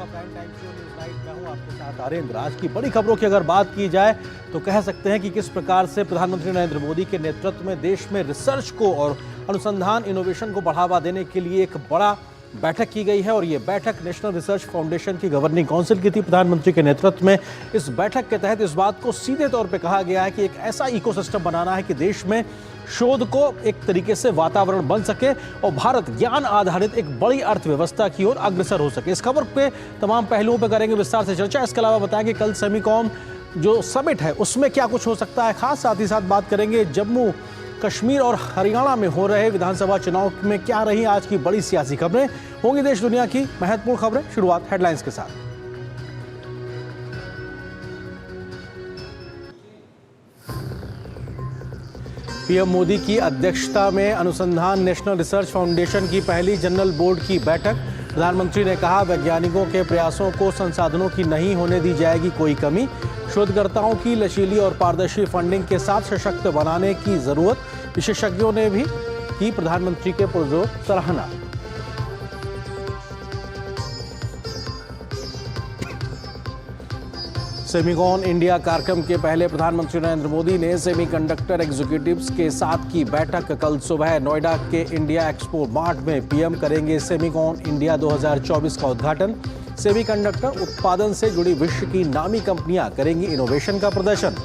आपका prime time show news night. मैं हूं आपके साथ आर्यन। आज की बड़ी खबरों की अगर बात की जाए तो कह सकते हैं कि किस प्रकार से प्रधानमंत्री नरेंद्र मोदी के नेतृत्व में देश में रिसर्च को और अनुसंधान इनोवेशन को बढ़ावा देने के लिए एक बड़ा बैठक की गई है। और ये बैठक नेशनल रिसर्च फाउंडेशन की गवर्निंग काउंसिल की थी। प्रधानमंत्री के नेतृत्व में इस बैठक के तहत इस बात को सीधे तौर पर कहा गया है कि एक ऐसा इकोसिस्टम बनाना है कि देश में शोध को एक तरीके से वातावरण बन सके और भारत ज्ञान आधारित एक बड़ी अर्थव्यवस्था की ओर अग्रसर हो सके। इस खबर पे तमाम पहलुओं पर करेंगे विस्तार से चर्चा। इसके अलावा बताएंगे कल सेमीकॉन जो समिट है उसमें क्या कुछ हो सकता है खास। साथ ही साथ बात करेंगे जम्मू कश्मीर और हरियाणा में हो रहे विधानसभा चुनाव में क्या रही आज की बड़ी सियासी खबरें। होंगी देश दुनिया की महत्वपूर्ण खबरें। शुरुआत हेडलाइंस के साथ। पीएम मोदी की अध्यक्षता में अनुसंधान नेशनल रिसर्च फाउंडेशन की पहली जनरल बोर्ड की बैठक। प्रधानमंत्री ने कहा वैज्ञानिकों के प्रयासों को संसाधनों की नहीं होने दी जाएगी कोई कमी। शोधकर्ताओं की लचीली और पारदर्शी फंडिंग के साथ सशक्त बनाने की जरूरत। विशेषज्ञों ने भी की प्रधानमंत्री के पुरजोर सराहना। सेमीकॉन इंडिया कार्यक्रम के पहले प्रधानमंत्री नरेंद्र मोदी ने सेमीकंडक्टर एग्जीक्यूटिव्स के साथ की बैठक। कल सुबह नोएडा के इंडिया एक्सपो मार्ट में पीएम करेंगे सेमीकॉन इंडिया 2024 का उद्घाटन। सेमीकंडक्टर उत्पादन से जुड़ी विश्व की नामी कंपनियां करेंगी इनोवेशन का प्रदर्शन।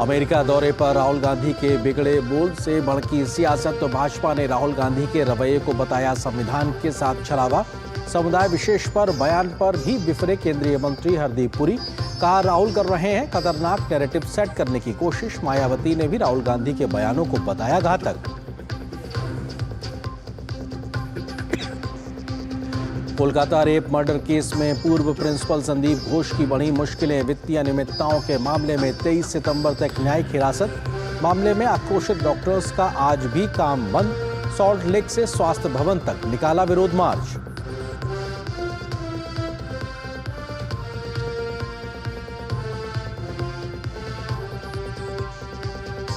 अमेरिका दौरे पर राहुल गांधी के बिगड़े बोल से भड़की सियासत। तो भाजपा ने राहुल गांधी के रवैये को बताया संविधान के साथ छलावा। समुदाय विशेष पर बयान पर भी बिफरे केंद्रीय मंत्री हरदीप पुरी। कहा राहुल कर रहे हैं खतरनाक नैरेटिव सेट करने की कोशिश। मायावती ने भी राहुल गांधी के बयानों को बताया घातक। कोलकाता रेप मर्डर केस में पूर्व प्रिंसिपल संदीप घोष की बढ़ी मुश्किलें। वित्तीय अनियमितताओं के मामले में 23 सितंबर तक न्यायिक हिरासत। मामले में आक्रोशित डॉक्टर्स का आज भी काम बंद। सॉल्ट लेक से स्वास्थ्य भवन तक निकाला विरोध मार्च।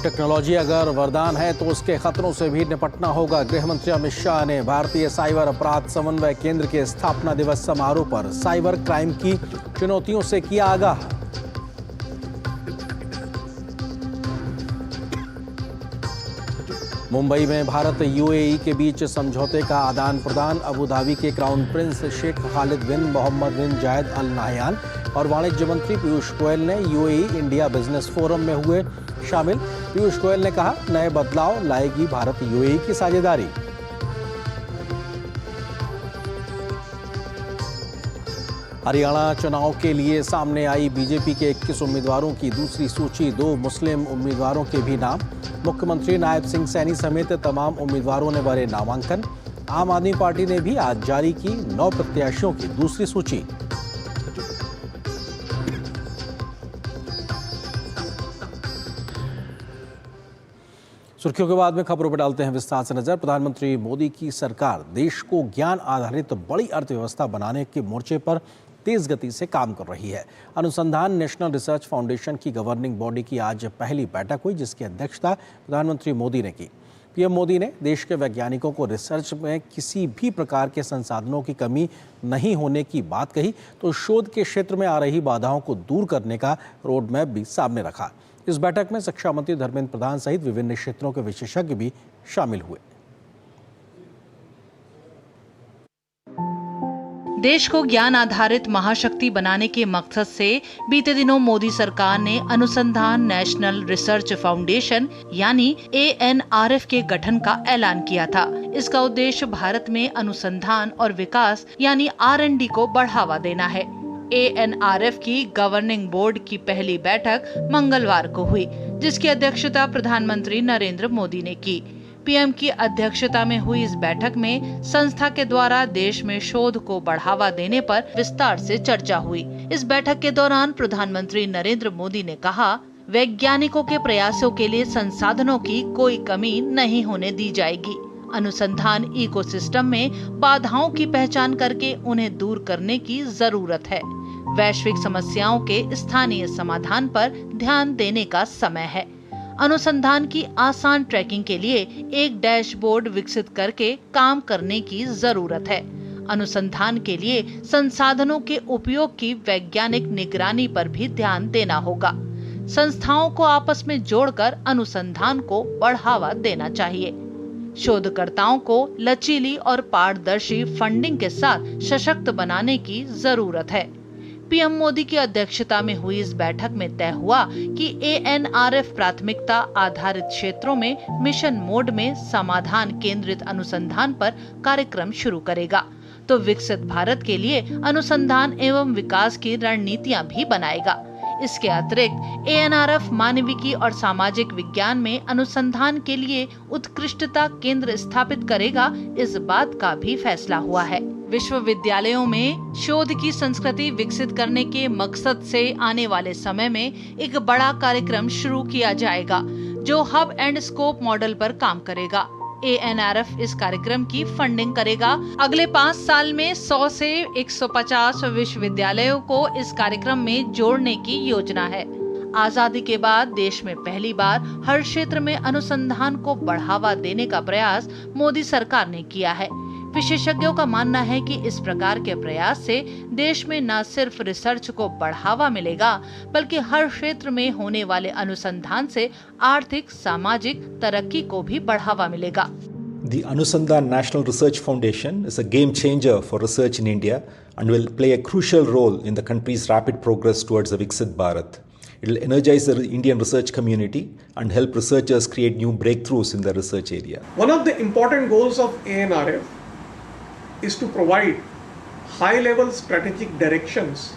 टेक्नोलॉजी अगर वरदान है तो उसके खतरों से भी निपटना होगा। गृह मंत्री अमित शाह ने भारतीय साइबर अपराध समन्वय केंद्र के स्थापना दिवस समारोह पर साइबर क्राइम की चुनौतियों से किया आगाह। मुंबई में भारत यूएई के बीच समझौते का आदान प्रदान। अबू धाबी के क्राउन प्रिंस शेख खालिद बिन मोहम्मद बिन जायद अल नाहयान और वाणिज्य मंत्री पीयूष गोयल ने यूएई इंडिया बिजनेस फोरम में हुए शामिल। पीयूष गोयल ने कहा नए बदलाव लाएगी भारत यूएई की साझेदारी। हरियाणा चुनाव के लिए सामने आई बीजेपी के 21 उम्मीदवारों की दूसरी सूची। 2 मुस्लिम उम्मीदवारों के भी नाम। मुख्यमंत्री नायब सिंह सैनी समेत तमाम उम्मीदवारों ने भरे नामांकन। आम आदमी पार्टी ने भी आज जारी की 9 प्रत्याशियों की दूसरी सूची। सुर्खियों के बाद में खबरों पर डालते हैं विस्तार से नजर। प्रधानमंत्री मोदी की सरकार देश को ज्ञान आधारित बड़ी अर्थव्यवस्था बनाने के मोर्चे पर तेज गति से काम कर रही है। अनुसंधान नेशनल रिसर्च फाउंडेशन की गवर्निंग बॉडी की आज पहली बैठक हुई जिसकी अध्यक्षता प्रधानमंत्री मोदी ने की। पीएम मोदी ने देश के वैज्ञानिकों को रिसर्च में किसी भी प्रकार के संसाधनों की कमी नहीं होने की बात कही। तो शोध के क्षेत्र में आ रही बाधाओं को दूर करने का रोड मैप भी सामने रखा। इस बैठक में शिक्षा मंत्री धर्मेंद्र प्रधान सहित विभिन्न क्षेत्रों के विशेषज्ञ भी शामिल हुए। देश को ज्ञान आधारित महाशक्ति बनाने के मकसद से बीते दिनों मोदी सरकार ने अनुसंधान नेशनल रिसर्च फाउंडेशन यानी ANRF के गठन का ऐलान किया था। इसका उद्देश्य भारत में अनुसंधान और विकास यानी R&D को बढ़ावा देना है। ANRF की गवर्निंग बोर्ड की पहली बैठक मंगलवार को हुई जिसकी अध्यक्षता प्रधानमंत्री नरेंद्र मोदी ने की। पीएम की अध्यक्षता में हुई इस बैठक में संस्था के द्वारा देश में शोध को बढ़ावा देने पर विस्तार से चर्चा हुई। इस बैठक के दौरान प्रधानमंत्री नरेंद्र मोदी ने कहा वैज्ञानिकों के प्रयासों के लिए संसाधनों की कोई कमी नहीं होने दी जाएगी। अनुसंधान इकोसिस्टम में बाधाओं की पहचान करके उन्हें दूर करने की जरूरत है। वैश्विक समस्याओं के स्थानीय समाधान पर ध्यान देने का समय है। अनुसंधान की आसान ट्रैकिंग के लिए एक डैशबोर्ड विकसित करके काम करने की जरूरत है। अनुसंधान के लिए संसाधनों के उपयोग की वैज्ञानिक निगरानी पर भी ध्यान देना होगा। संस्थाओं को आपस में जोड़कर अनुसंधान को बढ़ावा देना चाहिए। शोधकर्ताओं को लचीली और पारदर्शी फंडिंग के साथ सशक्त बनाने की जरूरत है। पीएम मोदी की अध्यक्षता में हुई इस बैठक में तय हुआ कि ANRF प्राथमिकता आधारित क्षेत्रों में मिशन मोड में समाधान केंद्रित अनुसंधान पर कार्यक्रम शुरू करेगा, तो विकसित भारत के लिए अनुसंधान एवं विकास की रणनीतियां भी बनाएगा। इसके अतिरिक्त ANRF मानविकी और सामाजिक विज्ञान में अनुसंधान के लिए उत्कृष्टता केंद्र स्थापित करेगा, इस बात का भी फैसला हुआ है। विश्वविद्यालयों में शोध की संस्कृति विकसित करने के मकसद से आने वाले समय में एक बड़ा कार्यक्रम शुरू किया जाएगा, जो हब एंड स्कोप मॉडल पर काम करेगा। ANRF इस कार्यक्रम की फंडिंग करेगा। अगले 5 साल में 100 से 150 विश्वविद्यालयों को इस कार्यक्रम में जोड़ने की योजना है। आजादी के बाद देश में पहली बार हर क्षेत्र में अनुसंधान को बढ़ावा देने का प्रयास मोदी सरकार ने किया है। विशेषज्ञों का मानना है कि इस प्रकार के प्रयास से देश में न सिर्फ रिसर्च को बढ़ावा मिलेगा, बल्कि हर क्षेत्र में होने वाले अनुसंधान से आर्थिक सामाजिक तरक्की को भी बढ़ावा मिलेगा। The Anusandhan National Research Foundation is a game changer for research in India and will play a crucial role in the country's rapid progress towards a Viksit Bharat. It will energize the Indian research community and help researchers create new breakthroughs in their research area. One of the important goals of ANRF is to provide high-level strategic directions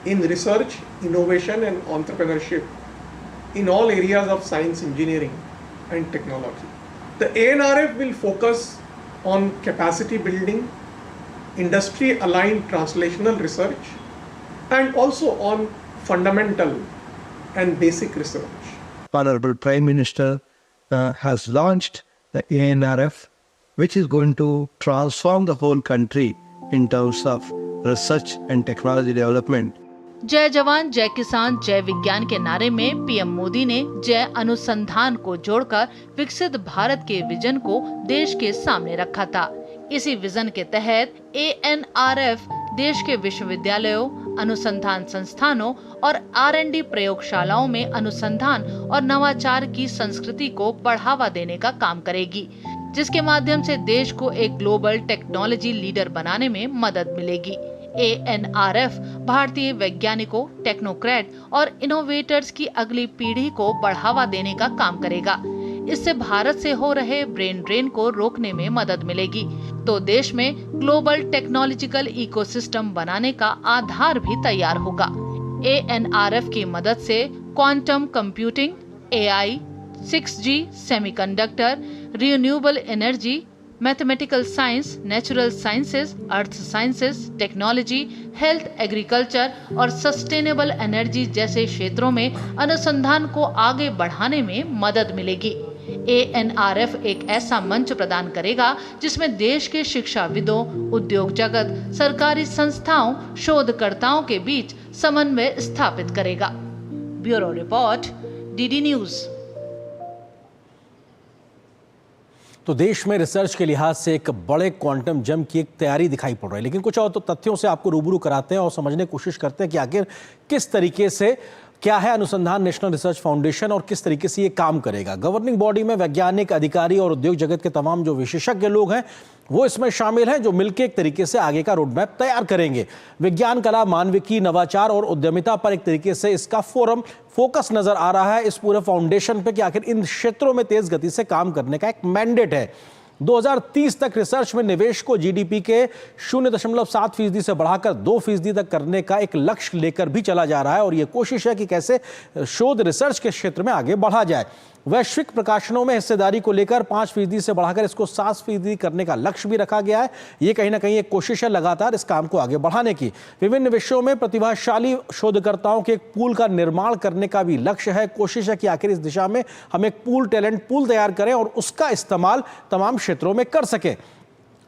in research, innovation and entrepreneurship in all areas of science, engineering and technology. The ANRF will focus on capacity building, industry-aligned translational research and also on fundamental and basic research. Honorable Prime Minister has launched the ANRF, which is going to transform the whole country in terms of research and technology development. जय जवान जय किसान जय विज्ञान के नारे में PM Modi ने जय अनुसंधान को जोड़कर विकसित भारत के विजन को देश के सामने रखा था। इसी विजन के तहत ANRF देश के विश्वविद्यालयों, अनुसंधान संस्थानों और R&D प्रयोगशालाओं में अनुसंधान और नवाचार की संस्कृति को बढ़ावा देने का काम करेगी, जिसके माध्यम से देश को एक ग्लोबल टेक्नोलॉजी लीडर बनाने में मदद मिलेगी। ANRF भारतीय वैज्ञानिकों, टेक्नोक्रेट और इनोवेटर्स की अगली पीढ़ी को बढ़ावा देने का काम करेगा। इससे भारत से हो रहे ब्रेन ड्रेन को रोकने में मदद मिलेगी, तो देश में ग्लोबल टेक्नोलॉजिकल इकोसिस्टम बनाने का आधार भी तैयार होगा। ANRF की मदद से quantum computing, AI, 6G, semiconductor, renewable energy, mathematical science, natural sciences, अर्थ साइंसेज, टेक्नोलॉजी, हेल्थ, एग्रीकल्चर और सस्टेनेबल एनर्जी जैसे क्षेत्रों में अनुसंधान को आगे बढ़ाने में मदद मिलेगी। ANRF एक ऐसा मंच प्रदान करेगा जिसमें देश के शिक्षाविदों, उद्योग जगत, सरकारी संस्थाओं, शोधकर्ताओं के बीच समन्वय स्थापित करेगा। Bureau report, DD news. तो देश में रिसर्च के लिहाज से एक बड़े क्वांटम जंप की एक तैयारी दिखाई पड़ रही है, लेकिन कुछ और तो तथ्यों से आपको रूबरू कराते हैं और समझने की कोशिश करते हैं कि आखिर किस तरीके से क्या है अनुसंधान नेशनल रिसर्च फाउंडेशन और किस तरीके से ये काम करेगा। गवर्निंग बॉडी में वैज्ञानिक, अधिकारी और उद्योग जगत के तमाम जो विशेषज्ञ लोग हैं वो इसमें शामिल हैं, जो मिलकर एक तरीके से आगे का रोड मैप तैयार करेंगे। विज्ञान, कला, मानविकी, नवाचार और उद्यमिता पर एक तरीके से इसका फोकस नजर आ रहा है इस पूरे फाउंडेशन पे कि आखिर इन क्षेत्रों में तेज गति से काम करने का एक मैंडेट है। 2030 तक रिसर्च में निवेश को GDP के 0.7% से बढ़ाकर 2% तक करने का एक लक्ष्य लेकर भी चला जा रहा है और यह कोशिश है कि कैसे शोध रिसर्च के क्षेत्र में आगे बढ़ा जाए। वैश्विक प्रकाशनों में हिस्सेदारी को लेकर 5% से बढ़ाकर इसको 7% करने का लक्ष्य भी रखा गया है। ये कहीं ना कहीं एक कोशिश है लगातार इस काम को आगे बढ़ाने की। विभिन्न विषयों में प्रतिभाशाली शोधकर्ताओं के एक पूल का निर्माण करने का भी लक्ष्य है। कोशिश है कि आखिर इस दिशा में हम एक टैलेंट पूल तैयार करें और उसका इस्तेमाल तमाम क्षेत्रों में कर सकें।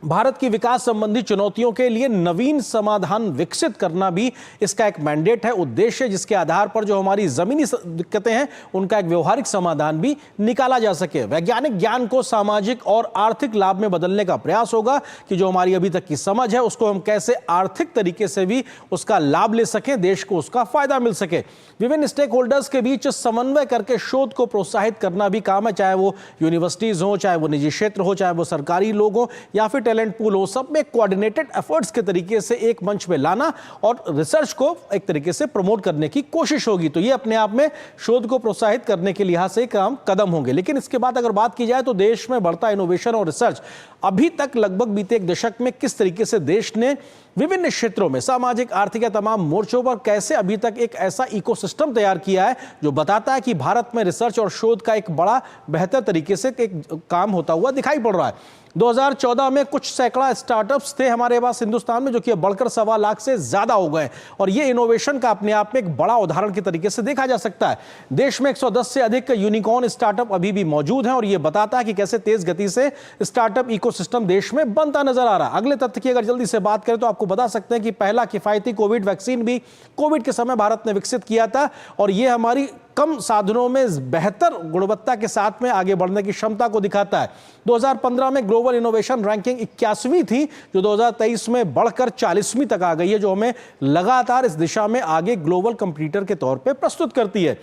भारत की विकास संबंधी चुनौतियों के लिए नवीन समाधान विकसित करना भी इसका एक मैंडेट है, उद्देश्य, जिसके आधार पर जो हमारी जमीनी दिक्कतें हैं उनका एक व्यवहारिक समाधान भी निकाला जा सके। वैज्ञानिक ज्ञान को सामाजिक और आर्थिक लाभ में बदलने का प्रयास होगा कि जो हमारी अभी तक की समझ है उसको हम कैसे आर्थिक तरीके से भी उसका लाभ ले सकें, देश को उसका फायदा मिल सके। विभिन्न स्टेक होल्डर्स के बीच समन्वय करके शोध को प्रोत्साहित करना भी काम है, चाहे वो यूनिवर्सिटीज हो, चाहे वो निजी क्षेत्र हो, चाहे वो सरकारी लोग हो या फिर टैलेंट पूल हो, सब में कोऑर्डिनेटेड एफर्ट्स के तरीके से एक मंच पे लाना और रिसर्च को एक तरीके से प्रमोट करने की कोशिश होगी। तो ये अपने आप में शोध को प्रोत्साहित करने के लिहाज से काम कदम होंगे। लेकिन इसके बाद अगर बात की जाए तो देश में बढ़ता इनोवेशन और रिसर्च अभी तक लगभग बीते एक दशक में किस तरीके से देश ने विभिन्न क्षेत्रों में सामाजिक, आर्थिक या तमाम मोर्चों पर कैसे अभी तक एक ऐसा इकोसिस्टम तैयार किया है जो बताता है कि भारत में रिसर्च और शोध का एक बड़ा बेहतर तरीके से एक काम होता हुआ दिखाई पड़ रहा है। 2014 में कुछ सैकड़ा स्टार्टअप्स थे हमारे पास हिंदुस्तान में, जो कि बढ़कर 1.25 लाख से ज्यादा हो गए और ये इनोवेशन का अपने आप में एक बड़ा उदाहरण के तरीके से देखा जा सकता है। देश में 110 से अधिक यूनिकॉर्न स्टार्टअप अभी भी मौजूद हैं और ये बताता है कि कैसे तेज गति से स्टार्टअप इकोसिस्टम देश में बनता नजर आ रहा है। अगले तथ्य की अगर जल्दी से बात करें तो आपको बता सकते हैं कि पहला किफायती कोविड वैक्सीन भी कोविड के समय भारत ने विकसित किया था और ये हमारी कम साधनों में बेहतर गुणवत्ता के साथ में आगे बढ़ने की क्षमता को दिखाता है। 2015 में ग्लोबल इनोवेशन रैंकिंग 81वीं थी, जो 2023 में बढ़कर 40वीं तक आ गई है, जो हमें लगातार इस दिशा में आगे ग्लोबल कंपटीटर के तौर पे प्रस्तुत करती है।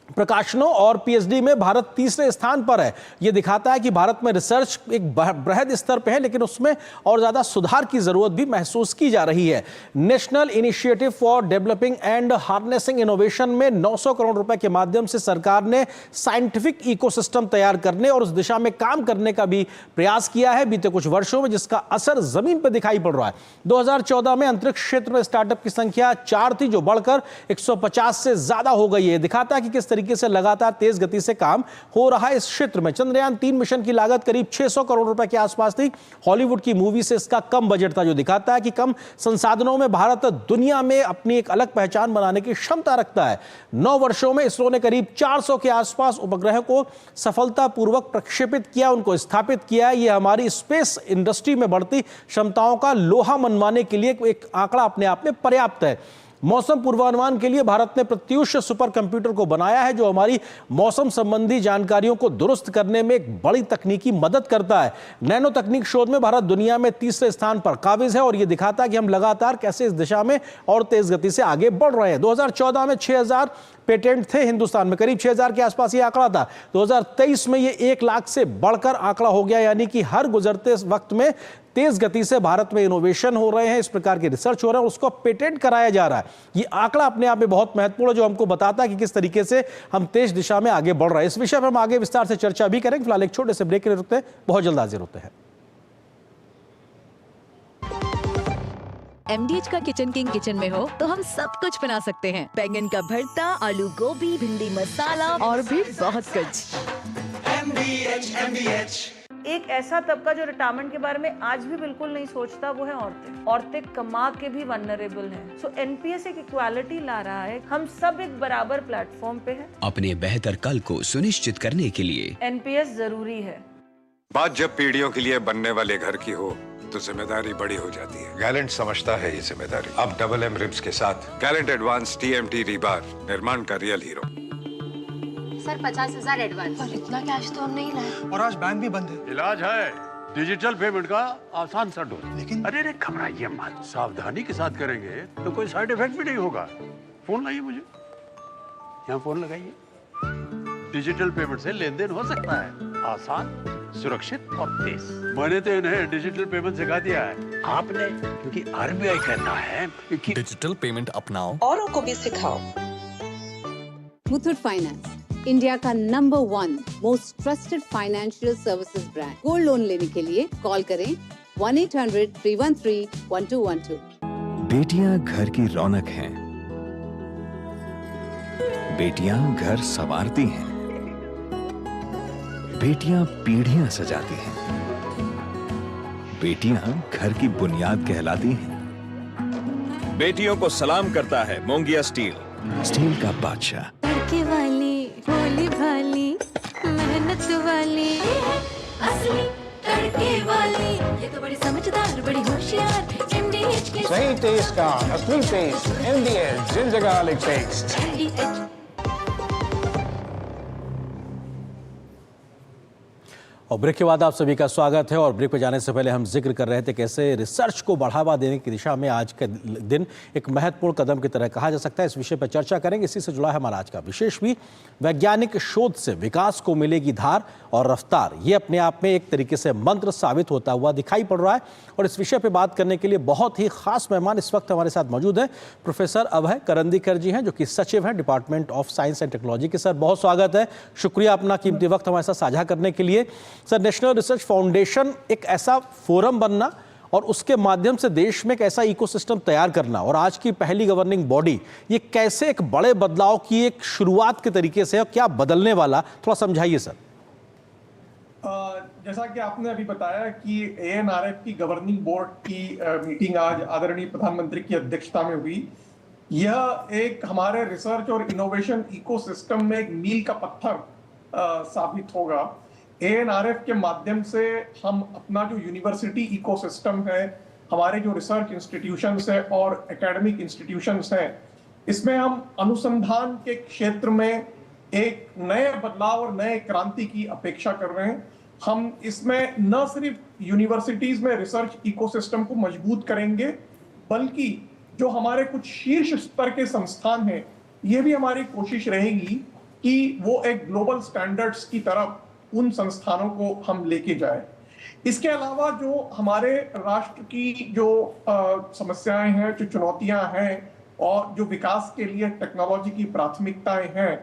प्रकाशनों और पीएचडी में भारत तीसरे स्थान पर है। यह दिखाता है कि भारत में रिसर्च एक बृहद स्तर पे है, लेकिन उसमें और ज्यादा सुधार की जरूरत भी महसूस की जा रही है। National initiative for developing and harnessing innovation में 900 करोड़ रुपए के माध्यम से सरकार ने साइंटिफिक इकोसिस्टम तैयार करने और उस दिशा में काम करने का भी प्रयास किया है बीते कुछ वर्षों में, जिसका असर जमीन पर दिखाई पड़ रहा है। 2014 में अंतरिक्ष क्षेत्र में स्टार्टअप की संख्या 4 थी, जो बढ़कर 150 से ज्यादा हो गई है। दिखाता है कि किस तरीके से लगातार तेज गति से काम हो रहा है इस क्षेत्र में। चंद्रयान 3 मिशन की लागत करीब 600 करोड़ रुपए के आसपास थी। हॉलीवुड की मूवी से इसका कम बजट था, जो दिखाता है कि कम संसाधनों में भारत दुनिया में अपनी एक अलग पहचान बनाने की क्षमता रखता है। 9 वर्षों में इसरो ने करीब 400 के आसपास उपग्रह को सफलतापूर्वक प्रक्षेपित किया, उनको स्थापित किया है। यह हमारी स्पेस इंडस्ट्री में बढ़ती क्षमताओं का लोहा मनवाने के लिए एक आंकड़ा अपने आप में पर्याप्त है। मौसम पूर्वानुमान के लिए भारत ने प्रत्यूष सुपर कंप्यूटर को बनाया है, जो हमारी मौसम संबंधी जानकारियों को दुरुस्त करने में एक बड़ी तकनीकी मदद करता है। नैनो तकनीक शोध में भारत दुनिया में तीसरे स्थान पर काबिज है और यह दिखाता है कि हम लगातार कैसे इस दिशा में और तेज गति से आगे बढ़ रहे हैं। 2014 में 6000 पेटेंट थे हिंदुस्तान में, करीब 6000 के आसपास ये आंकड़ा था। 2023 में ये 1 लाख से बढ़कर आंकड़ा हो गया, यानी कि हर गुजरते वक्त में तेज गति से भारत में इनोवेशन हो रहे हैं, इस प्रकार के रिसर्च हो रहा है, उसको पेटेंट कराया जा रहा है। ये आंकड़ा अपने आप में बहुत महत्वपूर्ण है, जो हमको बताता है कि किस तरीके से हम तेज दिशा में आगे बढ़ रहे हैं। इस विषय पर हम आगे विस्तार से चर्चा भी करेंगे। फिलहाल एक छोटे से ब्रेक के लिए रुकते हैं, बहुत जल्द हाजिर होते हैं। MDH का किचन किंग किचन में हो तो हम सब कुछ बना सकते हैं। बैंगन का भरता, आलू गोभी, भिंडी मसाला और भी बहुत कुछ। MDH। एक ऐसा तबका जो रिटायरमेंट के बारे में आज भी बिल्कुल नहीं सोचता, वो है औरतें। औरतें कमा के भी वल्नरेबल हैं। सो एनपीएस एक इक्वालिटी ला रहा है, हम सब एक बराबर प्लेटफॉर्म पे हैं। अपने बेहतर कल को सुनिश्चित करने के लिए एनपीएस जरूरी है। बात जब पीढ़ियों के लिए बनने वाले घर की हो तो जिम्मेदारी बड़ी हो जाती है। गैलेंट समझता है ये जिम्मेदारी। अब डबल एम रिब्स के साथ गैलेंट एडवांस TMT रीबार, निर्माण का रियल हीरो। Sir 50,000 advance. और इतना कैश तो हम नहीं लाए। और आज बैंक भी बंद है। इलाज है डिजिटल पेमेंट का आसान सा डोज। लेकिन अरे घबराइए मत, सावधानी के साथ करेंगे तो कोई साइड इफेक्ट भी नहीं होगा। फोन लाइए मुझे, यहाँ फोन लगाइए। डिजिटल पेमेंट से लेन देन हो सकता है, आसान, सुरक्षित और तेज। मैंने तो इन्हें डिजिटल पेमेंट सिखा दिया है, आपने, क्योंकि RBI कहता है कि डिजिटल पेमेंट अपनाओ, औरों को भी सिखाओ। मुथूट फाइनेंस, इंडिया का number 1 most trusted financial services brand. Gold loan लेने के लिए कॉल करें 1-800-313-1212। बेटियां घर की रौनक हैं, बेटियां घर संवारती हैं, बेटियां पीढ़ियां सजाती हैं, बेटियां घर की बुनियाद कहलाती हैं। बेटियों को सलाम करता है मोंगिया स्टील, स्टील का बादशाह। तड़के वाली, भोली भाली, मेहनत वाली, असली तड़के वाली, ये तो बड़ी समझ सही टेस्ट का असली टेस्ट, MDH जिंदगी गार्लिक पेस्ट। और ब्रेक के बाद आप सभी का स्वागत है। और ब्रेक पे जाने से पहले हम जिक्र कर रहे थे कैसे रिसर्च को बढ़ावा देने की दिशा में आज का दिन एक महत्वपूर्ण कदम की तरह कहा जा सकता है। इस विषय पर चर्चा करेंगे। इसी से जुड़ा है हमारा आज का विशेष भी। वैज्ञानिक शोध से विकास को मिलेगी धार और रफ्तार, ये अपने आप में एक तरीके से मंत्र साबित होता हुआ दिखाई पड़ रहा है। और इस विषय पर बात करने के लिए बहुत ही खास मेहमान इस वक्त हमारे साथ मौजूद हैं। प्रोफेसर अभय करंदीकर जी हैं, जो कि सचिव हैं department of science and technology के। सर बहुत स्वागत है, शुक्रिया अपना कीमती वक्त हमारे साथ साझा करने के लिए। सर, नेशनल रिसर्च फाउंडेशन एक ऐसा फोरम बनना और उसके माध्यम से देश में एक ऐसा इकोसिस्टम तैयार करना और आज की पहली गवर्निंग बॉडी, ये कैसे एक बड़े बदलाव की एक शुरुआत के तरीके से और क्या बदलने वाला, थोड़ा समझाइए सर। जैसा कि आपने अभी बताया कि ANRF की गवर्निंग बोर्ड की मीटिंग आज आदरणीय प्रधानमंत्री की अध्यक्षता में हुई। यह एक हमारे रिसर्च और इनोवेशन इकोसिस्टम में एक मील का पत्थर साबित होगा। ANRF के माध्यम से हम अपना जो यूनिवर्सिटी इकोसिस्टम है, हमारे जो रिसर्च इंस्टीट्यूशंस है और एकेडमिक इंस्टीट्यूशंस हैं, इसमें हम अनुसंधान के क्षेत्र में एक नए बदलाव और नए क्रांति की अपेक्षा कर रहे हैं। हम इसमें न सिर्फ यूनिवर्सिटीज में रिसर्च इकोसिस्टम को मजबूत करेंगे, बल्कि जो हमारे कुछ शीर्ष स्तर के संस्थान हैं, ये भी हमारी कोशिश रहेगी कि वो एक ग्लोबल स्टैंडर्ड्स की तरफ उन संस्थानों को हम लेके जाए। इसके अलावा जो हमारे राष्ट्र की जो समस्याएं हैं, जो चुनौतियां हैं और जो विकास के लिए टेक्नोलॉजी की प्राथमिकताएं हैं,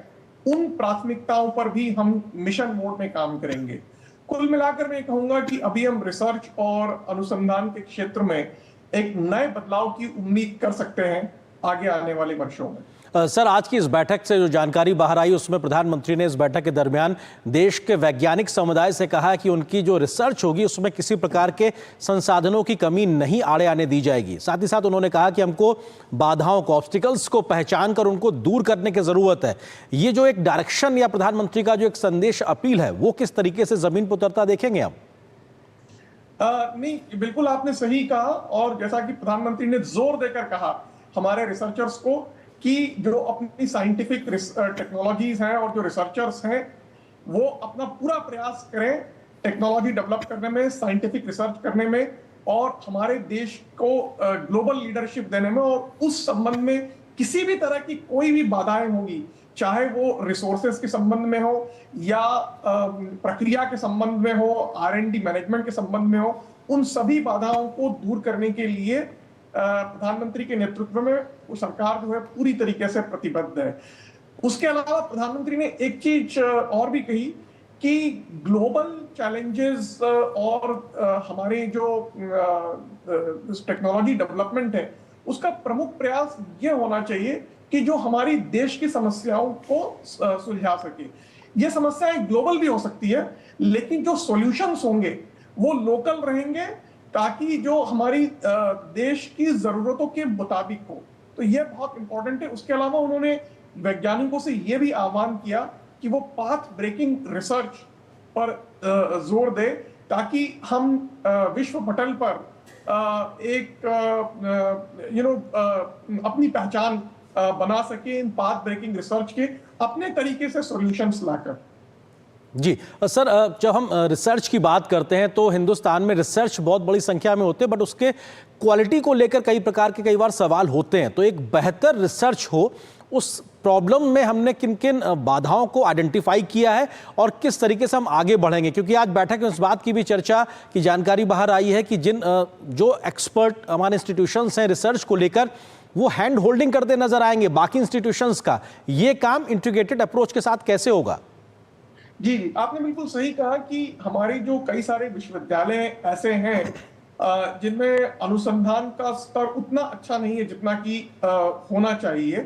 उन प्राथमिकताओं पर भी हम मिशन मोड में काम करेंगे। कुल मिलाकर मैं कहूंगा कि अभी हम रिसर्च और अनुसंधान के क्षेत्र में एक नए बदलाव की उम्मीद कर सकते हैं आगे आने वाले वर्षों में। सर, आज की इस बैठक से जो जानकारी बाहर आई, उसमें प्रधानमंत्री ने इस बैठक के दरमियान देश के वैज्ञानिक समुदाय से कहा कि उनकी जो रिसर्च होगी उसमें किसी प्रकार के संसाधनों की कमी नहीं आड़े आने दी जाएगी। साथ ही साथ उन्होंने कहा कि हमको बाधाओं को, ऑब्स्टिकल्स को पहचान कर उनको दूर करने की जरूरत है। ये जो एक डायरेक्शन या प्रधानमंत्री का जो एक संदेश, अपील है, वो किस तरीके से जमीन पर उतरता देखेंगे हम? नहीं, बिल्कुल आपने सही कहा। और जैसा कि प्रधानमंत्री ने जोर देकर कहा हमारे रिसर्चर्स को कि जो अपनी साइंटिफिक टेक्नोलॉजीज हैं और जो रिसर्चर्स हैं, वो अपना पूरा प्रयास करें टेक्नोलॉजी डेवलप करने में, साइंटिफिक रिसर्च करने में और हमारे देश को ग्लोबल लीडरशिप देने में। और उस संबंध में किसी भी तरह की कोई भी बाधाएं होंगी, चाहे वो रिसोर्सेज के संबंध में हो या प्रक्रिया के संबंध में हो, R&D मैनेजमेंट के संबंध में हो, उन सभी बाधाओं को दूर करने के लिए प्रधानमंत्री के नेतृत्व में वो सरकार जो है पूरी तरीके से प्रतिबद्ध है। उसके अलावा प्रधानमंत्री ने एक चीज और भी कही कि ग्लोबल चैलेंजेस और हमारे जो टेक्नोलॉजी डेवलपमेंट है, उसका प्रमुख प्रयास ये होना चाहिए कि जो हमारी देश की समस्याओं को सुलझा सके। ये समस्याएं ग्लोबल भी हो सकती है, लेकिन जो सॉल्यूशंस होंगे वो लोकल रहेंगे, ताकि जो हमारी देश की जरूरतों के मुताबिक हो। तो ये बहुत इंपॉर्टेंट है। उसके अलावा उन्होंने वैज्ञानिकों से ये भी आह्वान किया कि वो पाथ ब्रेकिंग रिसर्च पर जोर दे, ताकि हम विश्व पटल पर एक अपनी पहचान बना सके इन पाथ ब्रेकिंग रिसर्च के, अपने तरीके से सॉल्यूशंस लाकर। जी सर, जब हम रिसर्च की बात करते हैं तो हिंदुस्तान में रिसर्च बहुत बड़ी संख्या में होते हैं, बट उसके क्वालिटी को लेकर कई प्रकार के कई बार सवाल होते हैं। तो एक बेहतर रिसर्च हो, उस प्रॉब्लम में हमने किन किन बाधाओं को आइडेंटिफाई किया है और किस तरीके से हम आगे बढ़ेंगे? क्योंकि आज बैठक में इस बात की भी चर्चा की जानकारी बाहर आई है कि जो एक्सपर्ट हमारे इंस्टीट्यूशंस हैं रिसर्च को लेकर, वो हैंड होल्डिंग करते नजर आएंगे बाकी इंस्टीट्यूशंस का। ये काम इंटीग्रेटेड अप्रोच के साथ कैसे होगा? जी, आपने बिल्कुल सही कहा कि हमारे जो कई सारे विश्वविद्यालय ऐसे हैं जिनमें अनुसंधान का स्तर उतना अच्छा नहीं है जितना कि होना चाहिए।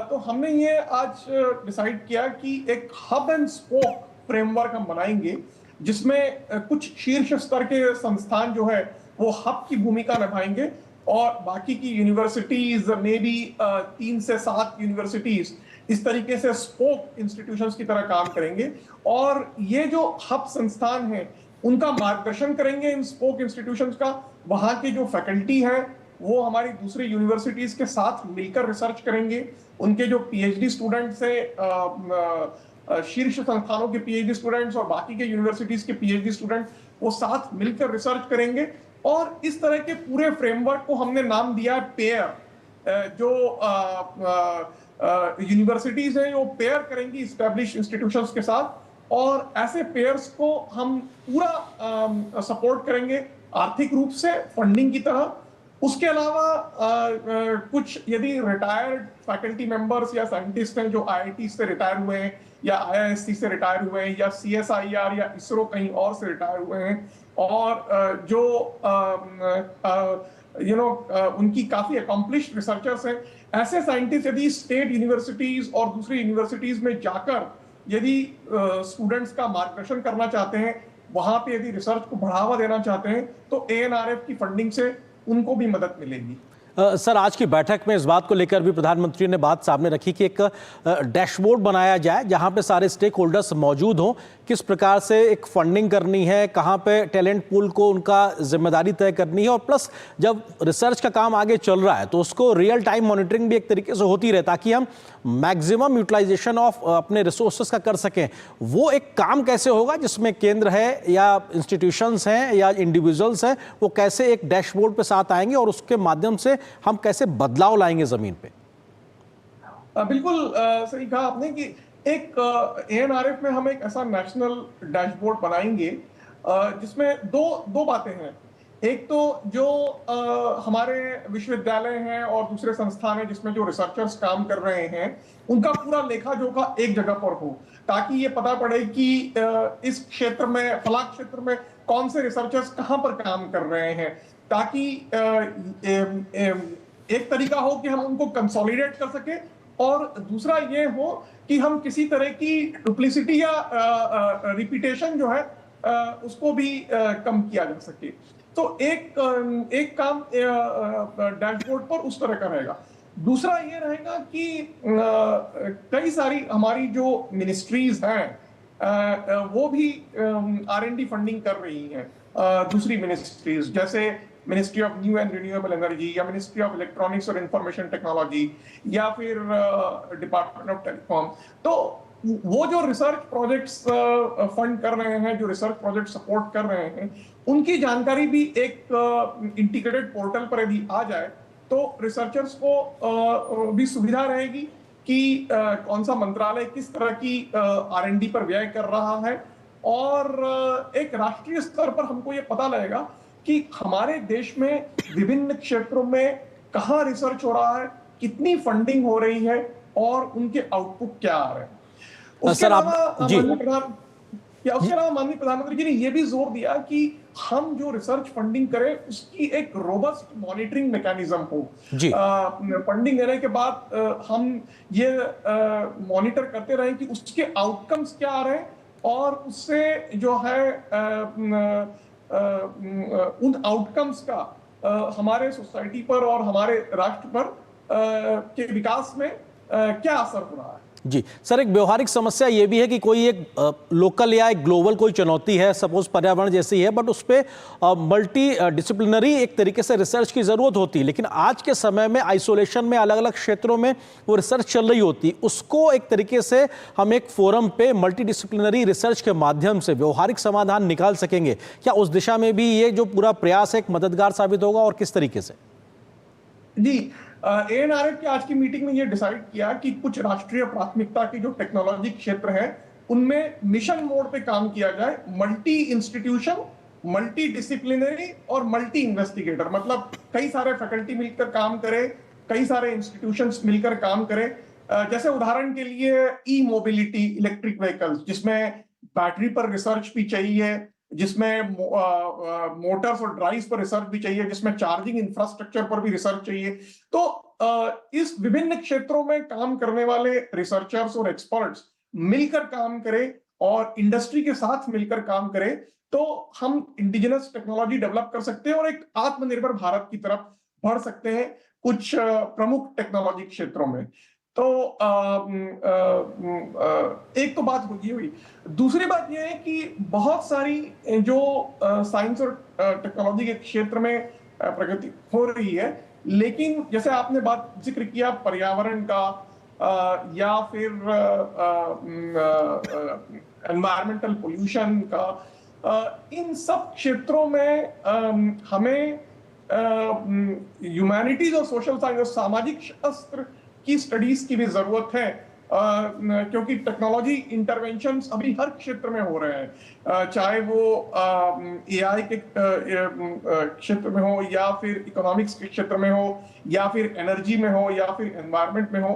तो हमने ये आज डिसाइड किया कि एक हब एंड स्पोक फ्रेमवर्क हम बनाएंगे, जिसमें कुछ शीर्ष स्तर के संस्थान जो है वो हब की भूमिका निभाएंगे और बाकी की यूनिवर्सिटीज में भी 3 से 7 यूनिवर्सिटीज इस तरीके से स्पोक इंस्टीट्यूशंस की तरह काम करेंगे। और ये जो हब संस्थान हैं उनका मार्गदर्शन करेंगे इन स्पोक इंस्टीट्यूशंस का। वहां के जो फैकल्टी हैं वो हमारी दूसरी यूनिवर्सिटीज के साथ मिलकर रिसर्च करेंगे। उनके जो पीएचडी स्टूडेंट्स हैं, शीर्ष संस्थानों के पीएचडी स्टूडेंट्स और बाकी के यूनिवर्सिटीज के पीएचडी स्टूडेंट, वो साथ मिलकर रिसर्च करेंगे। और इस तरह के पूरे फ्रेमवर्क को हमने नाम दिया है पेयर। जो यूनिवर्सिटीज हैं वो पेयर करेंगी एस्टैब्लिश इंस्टीट्यूशंस के साथ, और ऐसे पेयर्स को हम पूरा सपोर्ट करेंगे आर्थिक रूप से, फंडिंग की तरह। उसके अलावा कुछ यदि रिटायर्ड फैकल्टी मेंबर्स या साइंटिस्ट हैं जो आईआईटी से रिटायर हुए हैं या आईआईएससी से रिटायर हुए हैं या सीएसआईआर या इसरो कहीं और से रिटायर हुए हैं, और जो उनकी काफी अकॉम्प्लिश्ड रिसर्चर्स हैं, ऐसे साइंटिस्ट यदि स्टेट यूनिवर्सिटीज और दूसरी यूनिवर्सिटीज में जाकर यदि स्टूडेंट्स का मार्गदर्शन करना चाहते हैं, वहां पे यदि रिसर्च को बढ़ावा देना चाहते हैं, तो एएनआरएफ की फंडिंग से उनको भी मदद मिलेगी। सर, आज की बैठक में इस बात को लेकर भी प्रधानमंत्री ने बात सामने रखी कि एक डैशबोर्ड बनाया जाए जहां पे सारे स्टेक होल्डर्स मौजूद हों, किस प्रकार से एक फंडिंग करनी है, कहां पे टैलेंट पूल को उनका जिम्मेदारी तय करनी है, और प्लस जब रिसर्च का काम आगे चल रहा है तो उसको रियल टाइम मॉनिटरिंग भी एक तरीके से होती रहे ताकि हम मैक्सिमम यूटिलाइजेशन ऑफ अपने रिसोर्सेस का कर सकें। वो एक काम कैसे होगा जिसमें केंद्र है या इंस्टीट्यूशंस हैं या इंडिविजुअल्स हैं, वो कैसे एक डैशबोर्ड पे साथ आएंगे और उसके माध्यम से हम कैसे बदलाव लाएंगे जमीन पे? बिल्कुल सही कहा आपने कि एक एएनआरएफ में हम एक ऐसा नेशनल डैशबोर्ड बनाएंगे जिसमें दो बातें हैं। एक तो जो हमारे विश्वविद्यालय हैं और दूसरे संस्थान हैं जिसमें जो रिसर्चर्स काम कर रहे हैं, उनका पूरा लेखा जोखा एक जगह पर हो, ताकि ये पता पड़े कि इस क्षेत्र में, फला क्षेत्र में कौन से रिसर्चर्स कहाँ पर काम कर रहे हैं, ताकि एक तरीका हो कि हम उनको कंसोलिडेट कर सके, और दूसरा ये हो कि हम किसी तरह की डुप्लिसिटी या रिपीटेशन जो है उसको भी कम किया जा सके। तो एक काम डैशबोर्ड पर उस तरह का रहेगा। दूसरा ये रहेगा कि कई सारी हमारी जो मिनिस्ट्रीज हैं वो भी R&D फंडिंग कर रही हैं। दूसरी मिनिस्ट्रीज जैसे ministry of new and renewable energy या मिनिस्ट्री ऑफ इलेक्ट्रॉनिक्स और इंफॉर्मेशन टेक्नोलॉजी या फिर डिपार्टमेंट ऑफ टेलीकॉम, तो वो जो रिसर्च प्रोजेक्ट्स फंड कर रहे हैं, जो रिसर्च प्रोजेक्ट सपोर्ट कर रहे हैं, उनकी जानकारी भी एक इंटीग्रेटेड पोर्टल पर यदि आ जाए तो रिसर्चर्स को भी सुविधा रहेगी कि कौन सा मंत्रालय किस तरह की R&D पर व्यय कर रहा है, और एक राष्ट्रीय स्तर पर हमको ये पता लगेगा कि हमारे देश में विभिन्न क्षेत्रों में कहाँ रिसर्च हो रहा है, कितनी फंडिंग हो रही है और उनके आउटपुट क्या आ रहे हैं। उसके अलावा माननीय प्रधानमंत्री जी ने यह भी जोर दिया कि हम जो रिसर्च फंडिंग करें उसकी एक रोबस्ट मॉनिटरिंग मैकेनिज्म हो। फंडिंग देने के बाद हम ये मॉनिटर करते रहें कि उसके आउटकम्स क्या आ रहे हैं, और उससे जो है उन आउटकम्स का हमारे सोसाइटी पर और हमारे राष्ट्र पर के विकास में क्या असर हो रहा है। जी सर, एक व्यवहारिक समस्या ये भी है कि कोई एक लोकल या एक ग्लोबल कोई चुनौती है, सपोज पर्यावरण जैसी है, बट उस पर मल्टी डिसिप्लिनरी एक तरीके से रिसर्च की ज़रूरत होती है, लेकिन आज के समय में आइसोलेशन में अलग अलग क्षेत्रों में वो रिसर्च चल रही होती, उसको एक तरीके से हम एक फोरम पे मल्टी डिसिप्लिनरी रिसर्च के माध्यम से व्यवहारिक समाधान निकाल सकेंगे क्या? उस दिशा में भी ये जो पूरा प्रयास है एक मददगार साबित होगा, और किस तरीके से? जी, एएनआरएफ की आज की मीटिंग में ये डिसाइड किया कि कुछ राष्ट्रीय प्राथमिकता के जो टेक्नोलॉजी क्षेत्र हैं उनमें मिशन मोड पे काम किया जाए, मल्टी इंस्टीट्यूशन, मल्टी डिसिप्लिनरी और मल्टी इन्वेस्टिगेटर, मतलब कई सारे फैकल्टी मिलकर काम करें, कई सारे इंस्टीट्यूशंस मिलकर काम करें। जैसे उदाहरण के लिए ई मोबिलिटी, इलेक्ट्रिक व्हीकल्स, जिसमें बैटरी पर रिसर्च भी चाहिए, जिसमें मोटर्स और ड्राइव्स पर रिसर्च भी चाहिए, जिसमें चार्जिंग इंफ्रास्ट्रक्चर पर भी रिसर्च चाहिए। तो इस विभिन्न क्षेत्रों में काम करने वाले रिसर्चर्स और एक्सपर्ट्स मिलकर काम करें और इंडस्ट्री के साथ मिलकर काम करें, तो हम इंडिजिनस टेक्नोलॉजी डेवलप कर सकते हैं और एक आत्मनिर्भर भारत की तरफ बढ़ सकते हैं कुछ प्रमुख टेक्नोलॉजी क्षेत्रों में। तो एक तो बात ये हुई। दूसरी बात यह है कि बहुत सारी जो साइंस और टेक्नोलॉजी के क्षेत्र में प्रगति हो रही है, लेकिन जैसे आपने जिक्र किया पर्यावरण का या फिर एनवायरमेंटल पोल्यूशन का, इन सब क्षेत्रों में हमें ह्यूमैनिटीज और सोशल साइंस और सामाजिक शास्त्र की स्टडीज की भी जरूरत है, क्योंकि टेक्नोलॉजी इंटरवेंशंस अभी हर क्षेत्र में हो रहे हैं, चाहे वो एआई के क्षेत्र में हो या फिर इकोनॉमिक्स के क्षेत्र में हो या फिर एनर्जी में हो या फिर एनवायरनमेंट में हो।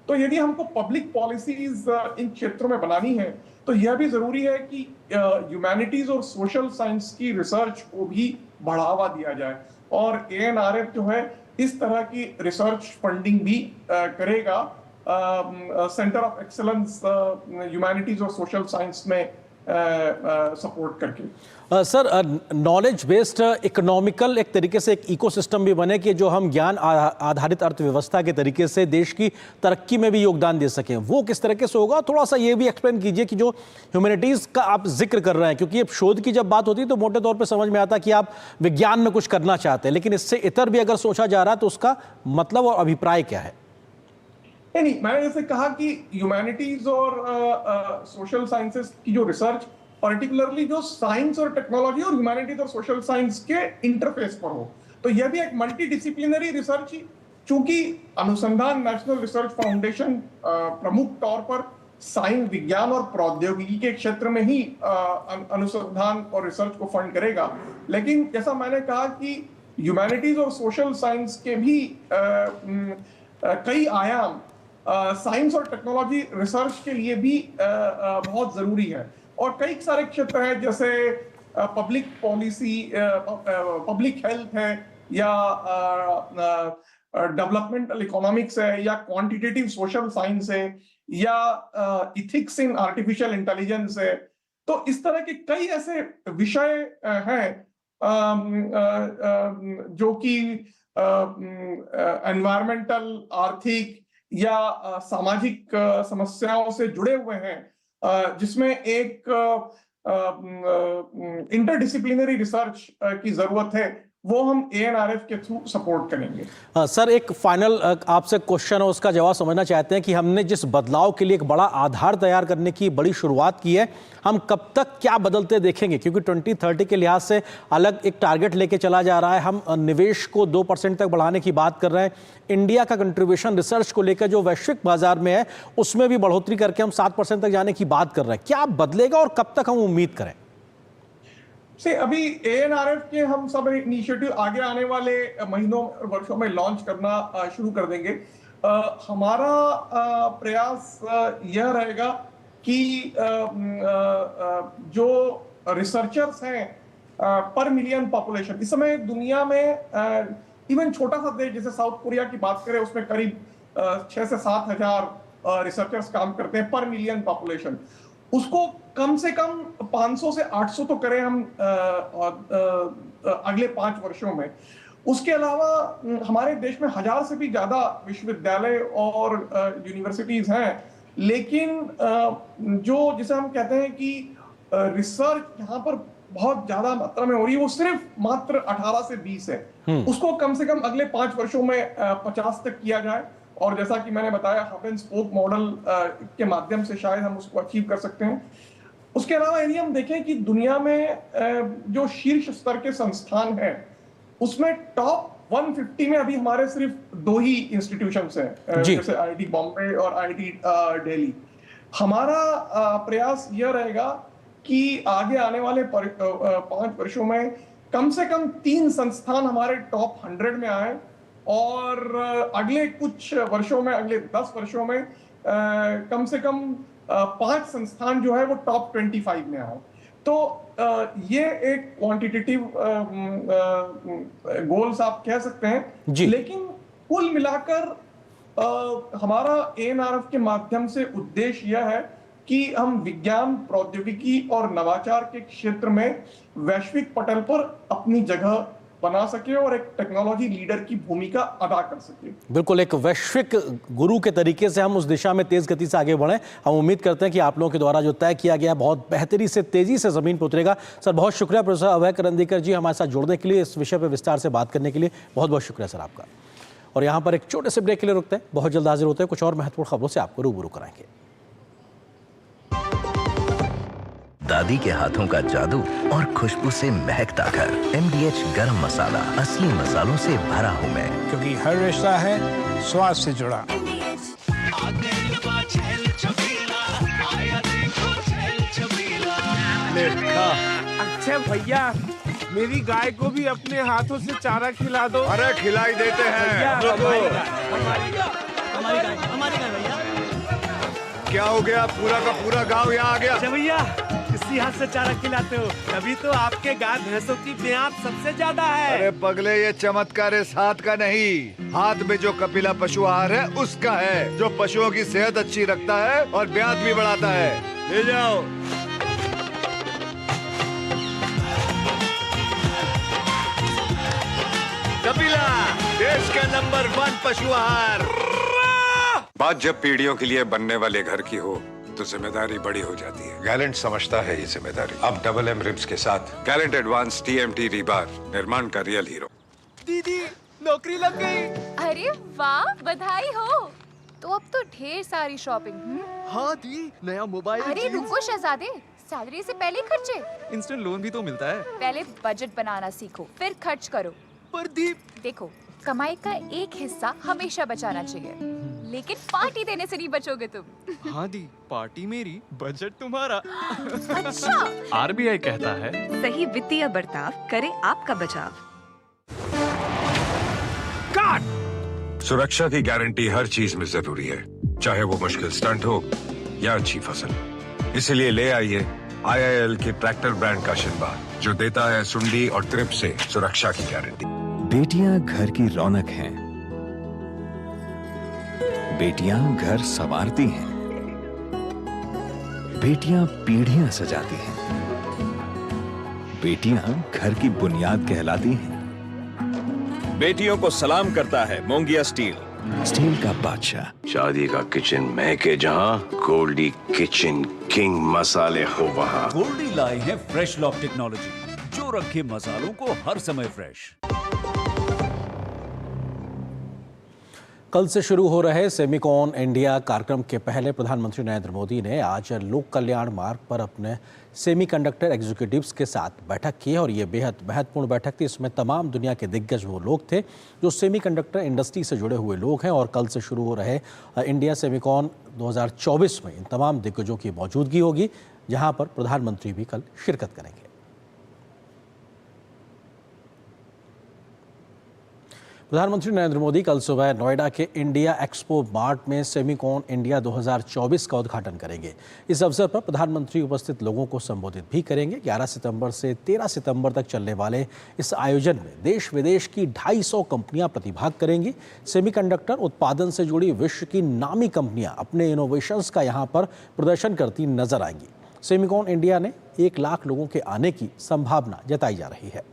तो यदि हमको पब्लिक पॉलिसीज इन क्षेत्रों में बनानी है तो यह भी जरूरी है कि ह्यूमैनिटीज और सोशल साइंस की रिसर्च को भी बढ़ावा दिया जाए, और एएनआरएफ जो है इस तरह की रिसर्च फंडिंग भी करेगा सेंटर ऑफ एक्सेलेंस ह्यूमैनिटीज और सोशल साइंस में सपोर्ट करके। सर, नॉलेज बेस्ड इकोनॉमिकल एक तरीके से एक इकोसिस्टम भी बने कि जो हम ज्ञान आधारित अर्थव्यवस्था के तरीके से देश की तरक्की में भी योगदान दे सकें, वो किस तरीके से होगा? थोड़ा सा ये भी एक्सप्लेन कीजिए कि जो ह्यूमैनिटीज़ का आप जिक्र कर रहे हैं, क्योंकि अब शोध की जब बात होती है तो मोटे तौर पर समझ में आता है कि आप विज्ञान में कुछ करना चाहते हैं, लेकिन इससे इतर भी अगर सोचा जा रहा है तो उसका मतलब और अभिप्राय क्या है? नहीं, मैंने जैसे कहा कि ह्यूमैनिटीज और सोशल साइंसेस की जो रिसर्च पर्टिकुलरली जो साइंस और टेक्नोलॉजी और ह्यूमैनिटीज और सोशल साइंस के इंटरफेस पर हो, तो यह भी एक मल्टी डिसिप्लिनरी रिसर्च, चूंकि अनुसंधान नेशनल रिसर्च फाउंडेशन प्रमुख तौर पर साइंस, विज्ञान और प्रौद्योगिकी के क्षेत्र में ही अनुसंधान और रिसर्च को फंड करेगा, लेकिन जैसा मैंने कहा कि ह्यूमैनिटीज और सोशल साइंस के भी कई आयाम साइंस और टेक्नोलॉजी रिसर्च के लिए भी बहुत जरूरी है, और कई सारे क्षेत्र हैं जैसे पब्लिक पॉलिसी, पब्लिक हेल्थ है, या डेवलपमेंटल इकोनॉमिक्स है, या क्वांटिटेटिव सोशल साइंस है, या इथिक्स इन आर्टिफिशियल इंटेलिजेंस है। तो इस तरह के कई ऐसे विषय हैं जो कि एनवायरमेंटल, आर्थिक या सामाजिक समस्याओं से जुड़े हुए हैं, जिसमें एक इंटरडिसिप्लिनरी रिसर्च की जरूरत है, वो हम एएनआरएफ के थ्रू सपोर्ट करेंगे। सर, एक फाइनल आपसे क्वेश्चन है, उसका जवाब समझना चाहते हैं कि हमने जिस बदलाव के लिए एक बड़ा आधार तैयार करने की बड़ी शुरुआत की है, हम कब तक क्या बदलते देखेंगे? क्योंकि 2030 के लिहाज से अलग एक टारगेट लेके चला जा रहा है, हम निवेश को 2% तक बढ़ाने की बात कर रहे हैं, इंडिया का कंट्रीब्यूशन रिसर्च को लेकर जो वैश्विक बाजार में है उसमें भी बढ़ोतरी करके हम 7% तक जाने की बात कर रहे हैं। क्या बदलेगा और कब तक हम उम्मीद करें? से अभी एएनआरएफ के हम सब इनिशिएटिव आगे आने वाले महीनों वर्षों में लॉन्च करना शुरू कर देंगे। हमारा प्रयास यह रहेगा कि जो रिसर्चर्स हैं पर मिलियन पॉपुलेशन, इस समय दुनिया में इवन छोटा सा देश जैसे साउथ कोरिया की बात करें, उसमें करीब 6 से 7 हजार रिसर्चर्स काम करते हैं पर मिलियन पॉपुलेशन। उसको कम से कम 500 से 800 तो करें हम अगले 5 वर्षों में। उसके अलावा हमारे देश में 1000 से भी ज्यादा विश्वविद्यालय और यूनिवर्सिटीज हैं, लेकिन जो जिसे हम कहते हैं कि रिसर्च यहाँ पर बहुत ज्यादा मात्रा में हो रही है, वो सिर्फ मात्र 18 से 20 है। उसको कम से कम अगले 5 वर्षों में 50 तक किया जाए, और जैसा कि मैंने बताया हब एंड स्पोक मॉडल के माध्यम से शायद हम उसको अचीव कर सकते हैं। उसके अलावा यदि हम देखें कि दुनिया में जो शीर्ष स्तर के संस्थान हैं, उसमें टॉप 150 में अभी हमारे सिर्फ 2 ही इंस्टीट्यूशंस हैं, जैसे आईआईटी बॉम्बे और आईआईटी दिल्ली। हमारा प्रयास यह रहेगा कि आगे आने वाले 5 वर्षों में कम से कम 3 संस्थान हमारे टॉप 100 में आए, और अगले कुछ वर्षों में, अगले 10 वर्षों में कम से कम 5 संस्थान जो है वो टॉप 25 में आए। तो ये एक क्वांटिटेटिव गोल्स आप कह सकते हैं, लेकिन कुल मिलाकर हमारा एएनआरएफ के माध्यम से उद्देश्य यह है कि हम विज्ञान, प्रौद्योगिकी और नवाचार के क्षेत्र में वैश्विक पटल पर अपनी जगह बना सके और एक टेक्नोलॉजी लीडर की भूमिका अदा कर सके। बिल्कुल, एक वैश्विक गुरु के तरीके से हम उस दिशा में तेज गति से आगे बढ़ें। हम उम्मीद करते हैं कि आप लोगों के द्वारा जो तय किया गया बहुत बेहतरी से, तेजी से जमीन पर उतरेगा। सर, बहुत शुक्रिया प्रोफेसर अभय करंदीकर जी, हमारे साथ जुड़ने के लिए, इस विषय पर विस्तार से बात करने के लिए बहुत बहुत शुक्रिया सर आपका। और यहाँ पर एक छोटे से ब्रेक के लिए रुकते हैं, बहुत जल्द हाजिर होते हैं कुछ और महत्वपूर्ण खबरों से आपको रूबरू कराएंगे। दादी के हाथों का जादू और खुशबू से महकता घर। MDH गरम मसाला, असली मसालों से भरा हूँ मैं, क्योंकि हर रिश्ता है स्वाद से जुड़ा। अच्छा भैया, मेरी गाय को भी अपने हाथों से चारा खिला दो। अरे खिलाई देते हैं। हमारी गाय भैया। क्या हो गया, पूरा का पूरा गांव यहाँ आ गया। अच्छा भैया, किसी हाथ से चारा खिलाते हो, तभी तो आपके गाय भैंसों की ब्याज सबसे ज्यादा है। अरे पगले, ये चमत्कार इस हाथ का नहीं, हाथ में जो कपिला पशु आहार है उसका है, जो पशुओं की सेहत अच्छी रखता है और ब्याज भी बढ़ाता है। ले जाओ। कपिला, देश का नंबर 1 पशु आहार। बात जब पीढ़ियों के लिए बनने वाले घर की हो तो जिम्मेदारी बड़ी हो जाती है। गैलेंट समझता है ये जिम्मेदारी। अब MM रिब्स के साथ गैलेंट एडवांस TMT रीबार, निर्माण का रियल हीरो। दीदी, नौकरी लग गई। अरे वाह, बधाई हो। तो अब तो ढेर सारी शॉपिंग। हाँ दी, नया मोबाइल। अरे रुको शहजादे, सैलरी से पहले खर्चे। इंस्टेंट लोन भी तो मिलता है। पहले बजट बनाना सीखो, फिर खर्च करो। पर दी, देखो, कमाई का एक हिस्सा हमेशा बचाना चाहिए, लेकिन पार्टी देने से नहीं बचोगे तुम। हाँ दी, पार्टी मेरी, बजट तुम्हारा। अच्छा। RBI कहता है, सही वित्तीय बर्ताव करे आपका बचाव। सुरक्षा की गारंटी हर चीज में जरूरी है, चाहे वो मुश्किल स्टंट हो या अच्छी फसल। इसलिए ले आइए IIL के ट्रैक्टर ब्रांड का शिनबा, जो देता है सुंडी और ट्रिप से सुरक्षा की गारंटी। बेटियां घर की रौनक हैं। बेटियां घर संवारती हैं। बेटियां पीढ़ियां सजाती हैं। बेटियां घर की बुनियाद कहलाती हैं। बेटियों को सलाम करता है मोंगिया स्टील, स्टील का बादशाह। शादी का किचन महके जहां, गोल्डी किचन किंग मसाले हो वहां। गोल्डी लाए हैं फ्रेश लॉक टेक्नोलॉजी, जो रखे मसालों को हर समय फ्रेश। कल से शुरू हो रहे सेमिकॉन इंडिया कार्यक्रम के पहले प्रधानमंत्री नरेंद्र मोदी ने आज लोक कल्याण मार्ग पर अपने सेमीकंडक्टर एग्जीक्यूटिव्स के साथ बैठक की और ये बेहद महत्वपूर्ण बैठक थी। इसमें तमाम दुनिया के दिग्गज वो लोग थे जो सेमीकंडक्टर इंडस्ट्री से जुड़े हुए लोग हैं और कल से शुरू हो रहे इंडिया सेमिकॉन 2024 में इन तमाम दिग्गजों की मौजूदगी होगी, जहां पर प्रधानमंत्री भी कल शिरकत करेंगे। प्रधानमंत्री नरेंद्र मोदी कल सुबह नोएडा के इंडिया एक्सपो मार्ट में सेमिकॉन इंडिया 2024 का उद्घाटन करेंगे। इस अवसर पर प्रधानमंत्री उपस्थित लोगों को संबोधित भी करेंगे। 11 सितंबर से 13 सितंबर तक चलने वाले इस आयोजन में देश विदेश की 250 कंपनियां प्रतिभाग करेंगी। सेमीकंडक्टर उत्पादन से जुड़ी विश्व की नामी कंपनियां अपने इनोवेशंस का यहां पर प्रदर्शन करती नजर आएंगी। सेमिकॉन इंडिया ने 1 लाख लोगों के आने की संभावना जताई जा रही है।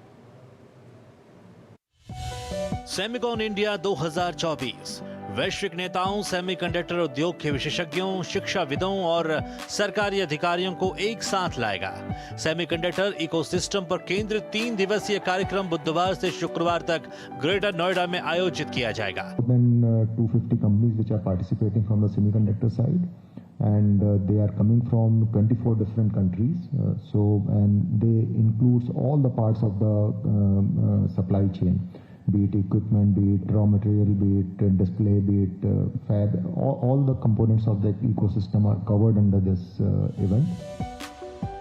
सेमिकॉन इंडिया 2024 वैश्विक नेताओं, सेमीकंडक्टर उद्योग के विशेषज्ञों, शिक्षाविदों और सरकारी अधिकारियों को एक साथ लाएगा। सेमीकंडक्टर इकोसिस्टम पर केंद्रित 3 दिवसीय कार्यक्रम बुधवार से शुक्रवार तक ग्रेटर नोएडा में आयोजित किया जाएगा। 250 companies which are participating from the semiconductor side, and they are coming from 24 different countries. And they includes all the parts of the supply chain. Be it equipment, be it raw material, be it display, be it fab, all the components of the ecosystem are covered under this event.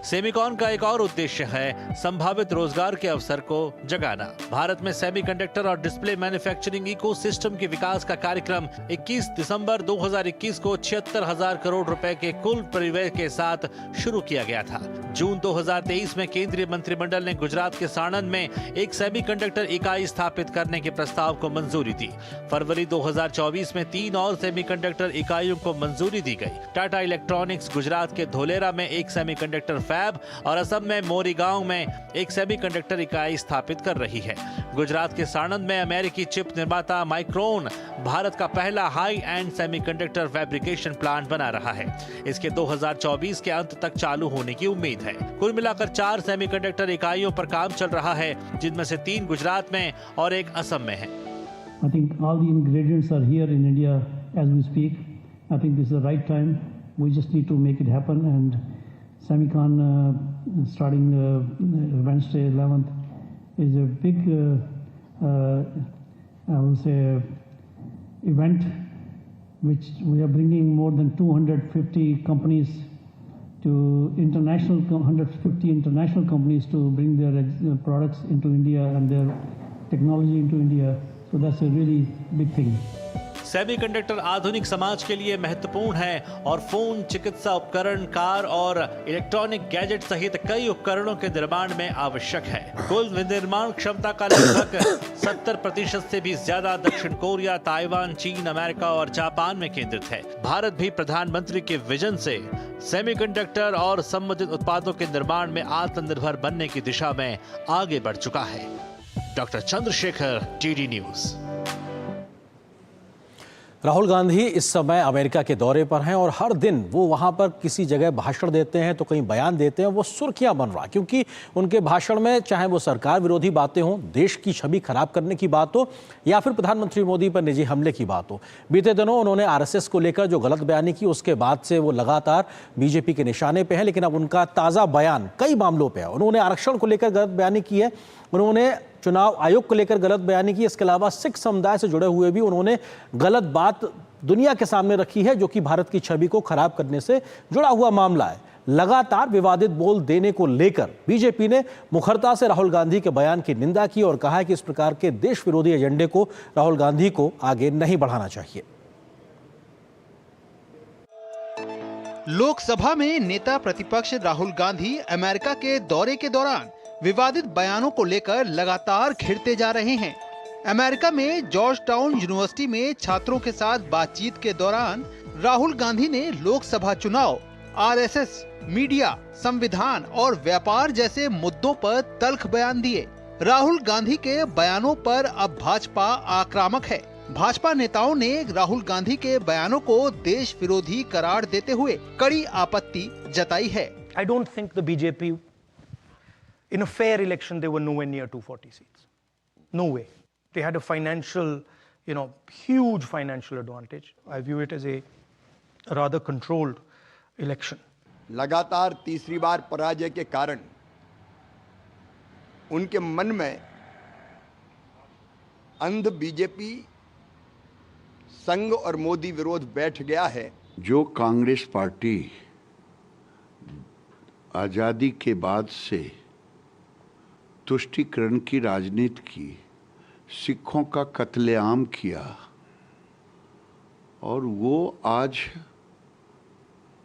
Semicon का एक और उद्देश्य है संभावित रोजगार के अवसर को जगाना। भारत में सेमीकंडक्टर और डिस्प्ले मैन्युफैक्चरिंग इकोसिस्टम के विकास का कार्यक्रम 21 दिसंबर 2021 को 76,000 करोड़ रुपए के कुल परिव्यय के साथ शुरू किया गया था। जून 2023 में केंद्रीय मंत्रिमंडल ने गुजरात के साणंद में एक सेमीकंडक्टर इकाई स्थापित करने के प्रस्ताव को मंजूरी दी। फरवरी 2024 में 3 और सेमीकंडक्टर इकाइयों को मंजूरी दी गई। टाटा इलेक्ट्रॉनिक्स गुजरात के धोलेरा में एक सेमीकंडक्टर फैब और असम में मोरीगांव में एक सेमीकंडक्टर इकाई स्थापित कर रही है। गुजरात के साणंद में अमेरिकी चिप निर्माता माइक्रोन भारत का पहला high and semiconductor fabrication plant बना रहा है। इसके 2024 के अंत तक चालू होने की उम्मीद है। कुल मिलाकर 4 सेमीकंडक्टर इकाइयों पर काम चल रहा है, जिनमें से 3 गुजरात में और 1 असम में है। I think all the ingredients are here in India as we speak. I think this is the right time. We just need to make it happen. And Semicon starting Wednesday 11th is a big, I will say, event which we are bringing more than 250 companies to 150 international companies to bring their products into India and their technology into India. So that's a really big thing. Semiconductor आधुनिक समाज के लिए महत्वपूर्ण है और phone, चिकित्सा उपकरण, car और इलेक्ट्रॉनिक गैजेट सहित कई उपकरणों के निर्माण में आवश्यक है। कुल विनिर्माण क्षमता का लगभग 70% से भी ज्यादा दक्षिण कोरिया, ताइवान, चीन, अमेरिका और जापान में केंद्रित है। भारत भी प्रधानमंत्री के विजन से सेमीकंडक्टर और संबंधित उत्पादों के निर्माण में आत्मनिर्भर बनने की दिशा में आगे बढ़ चुका है। Doctor Chandrashekhar, TD news. Rahul Gandhi इस समय अमेरिका के दौरे पर हैं और हर दिन वो वहां पर किसी जगह भाषण देते हैं तो कहीं बयान देते हैं। वो सुर्खियां बन रहा क्योंकि उनके भाषण में चाहे वो सरकार विरोधी बातें हों, देश की छवि खराब करने की बात हो या फिर प्रधानमंत्री मोदी पर निजी हमले की बात हो। बीते दिनों उन्होंने आरएसएस को लेकर जो गलत बयानी की, उसके बाद से वो लगातार बीजेपी के निशाने पे हैं। लेकिन अब उनका ताज़ा बयान कई मामलों पर है। उन्होंने आरक्षण को लेकर गलत बयानी की है, उन्होंने चुनाव आयोग को लेकर गलत बयानी की। इसके अलावा सिख समुदाय से जुड़े हुए भी उन्होंने गलत बात दुनिया के सामने रखी है, जो कि भारत की छवि को खराब करने से जुड़ा हुआ मामला है। लगातार विवादित बोल देने को लेकर बीजेपी ने मुखरता से राहुल गांधी के बयान की निंदा की और कहा है कि इस प्रकार के देश विरोधी एजेंडे को राहुल गांधी को आगे नहीं बढ़ाना चाहिए। लोकसभा में नेता प्रतिपक्ष राहुल गांधी अमेरिका के दौरे के दौरान विवादित बयानों को लेकर लगातार घिरते जा रहे हैं। अमेरिका में जॉर्ज टाउन यूनिवर्सिटी में छात्रों के साथ बातचीत के दौरान राहुल गांधी ने लोकसभा चुनाव, आरएसएस, मीडिया, संविधान और व्यापार जैसे मुद्दों पर तल्ख बयान दिए। राहुल गांधी के बयानों पर अब भाजपा आक्रामक है। भाजपा नेताओं ने राहुल गांधी के बयानों को देश विरोधी करार देते हुए कड़ी आपत्ति जताई है। I don't think the BJP in a fair election they were nowhere near 240 seats. No way. They had a financial, huge financial advantage. I view it as a rather controlled election. लगातार तीसरी बार पराजय के कारण उनके मन में अंध BJP संघ और मोदी विरोध बैठ गया है। जो कांग्रेस पार्टी आजादी के बाद से तुष्टीकरण की राजनीति की, सिखों का कत्लेआम किया और वो आज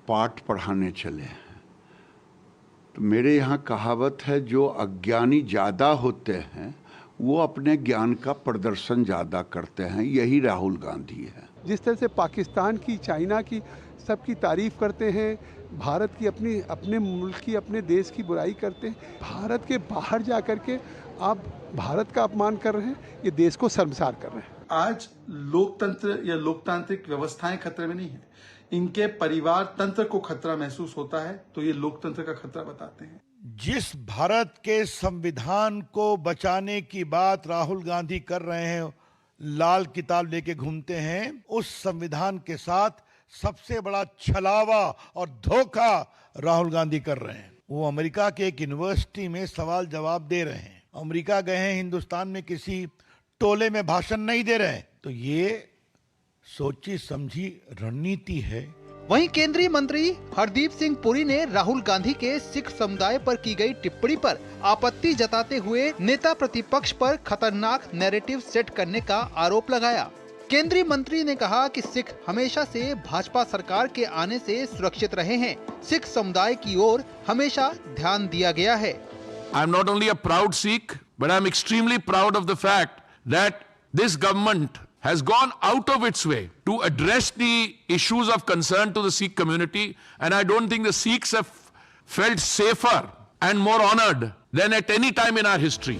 पाठ पढ़ाने चले हैं, तो मेरे यहाँ कहावत है, जो अज्ञानी ज़्यादा होते हैं वो अपने ज्ञान का प्रदर्शन ज़्यादा करते हैं। यही राहुल गांधी है। जिस तरह से पाकिस्तान की, चाइना की सबकी तारीफ करते हैं, भारत की अपने मुल्क की, अपने देश की बुराई करते हैं, भारत के बाहर जा कर के आप भारत का अपमान कर रहे हैं, ये देश को शर्मसार कर रहे हैं। आज लोकतंत्र या लोकतांत्रिक व्यवस्थाएं खतरे में नहीं है, इनके परिवार तंत्र को खतरा महसूस होता है, तो ये लोकतंत्र का खतरा बताते हैं। जिस भारत के संविधान को बचाने की बात राहुल गांधी कर रहे हैं, लाल किताब लेके घूमते हैं, उस संविधान के साथ सबसे बड़ा छलावा और धोखा राहुल गांधी कर रहे हैं। वो अमेरिका के एक यूनिवर्सिटी में सवाल जवाब दे रहे हैं, अमेरिका गए हैं, हिंदुस्तान में किसी टोले में भाषण नहीं दे रहे। तो ये सोची समझी रणनीति है। वहीं केंद्रीय मंत्री हरदीप सिंह पुरी ने राहुल गांधी के सिख समुदाय पर की गई टिप्पणी पर आपत्ति जताते हुए नेता प्रतिपक्ष पर खतरनाक नैरेटिव सेट करने का आरोप लगाया। केंद्रीय मंत्री ने कहा कि सिख हमेशा से भाजपा सरकार के आने से सुरक्षित रहे हैं। सिख समुदाय की ओर हमेशा ध्यान दिया गया है। I am not only a proud Sikh, but I am extremely proud of the fact that this government has gone out of its way to address the issues of concern to the Sikh community, and I don't think the Sikhs have felt safer and more honored than at any time in our history.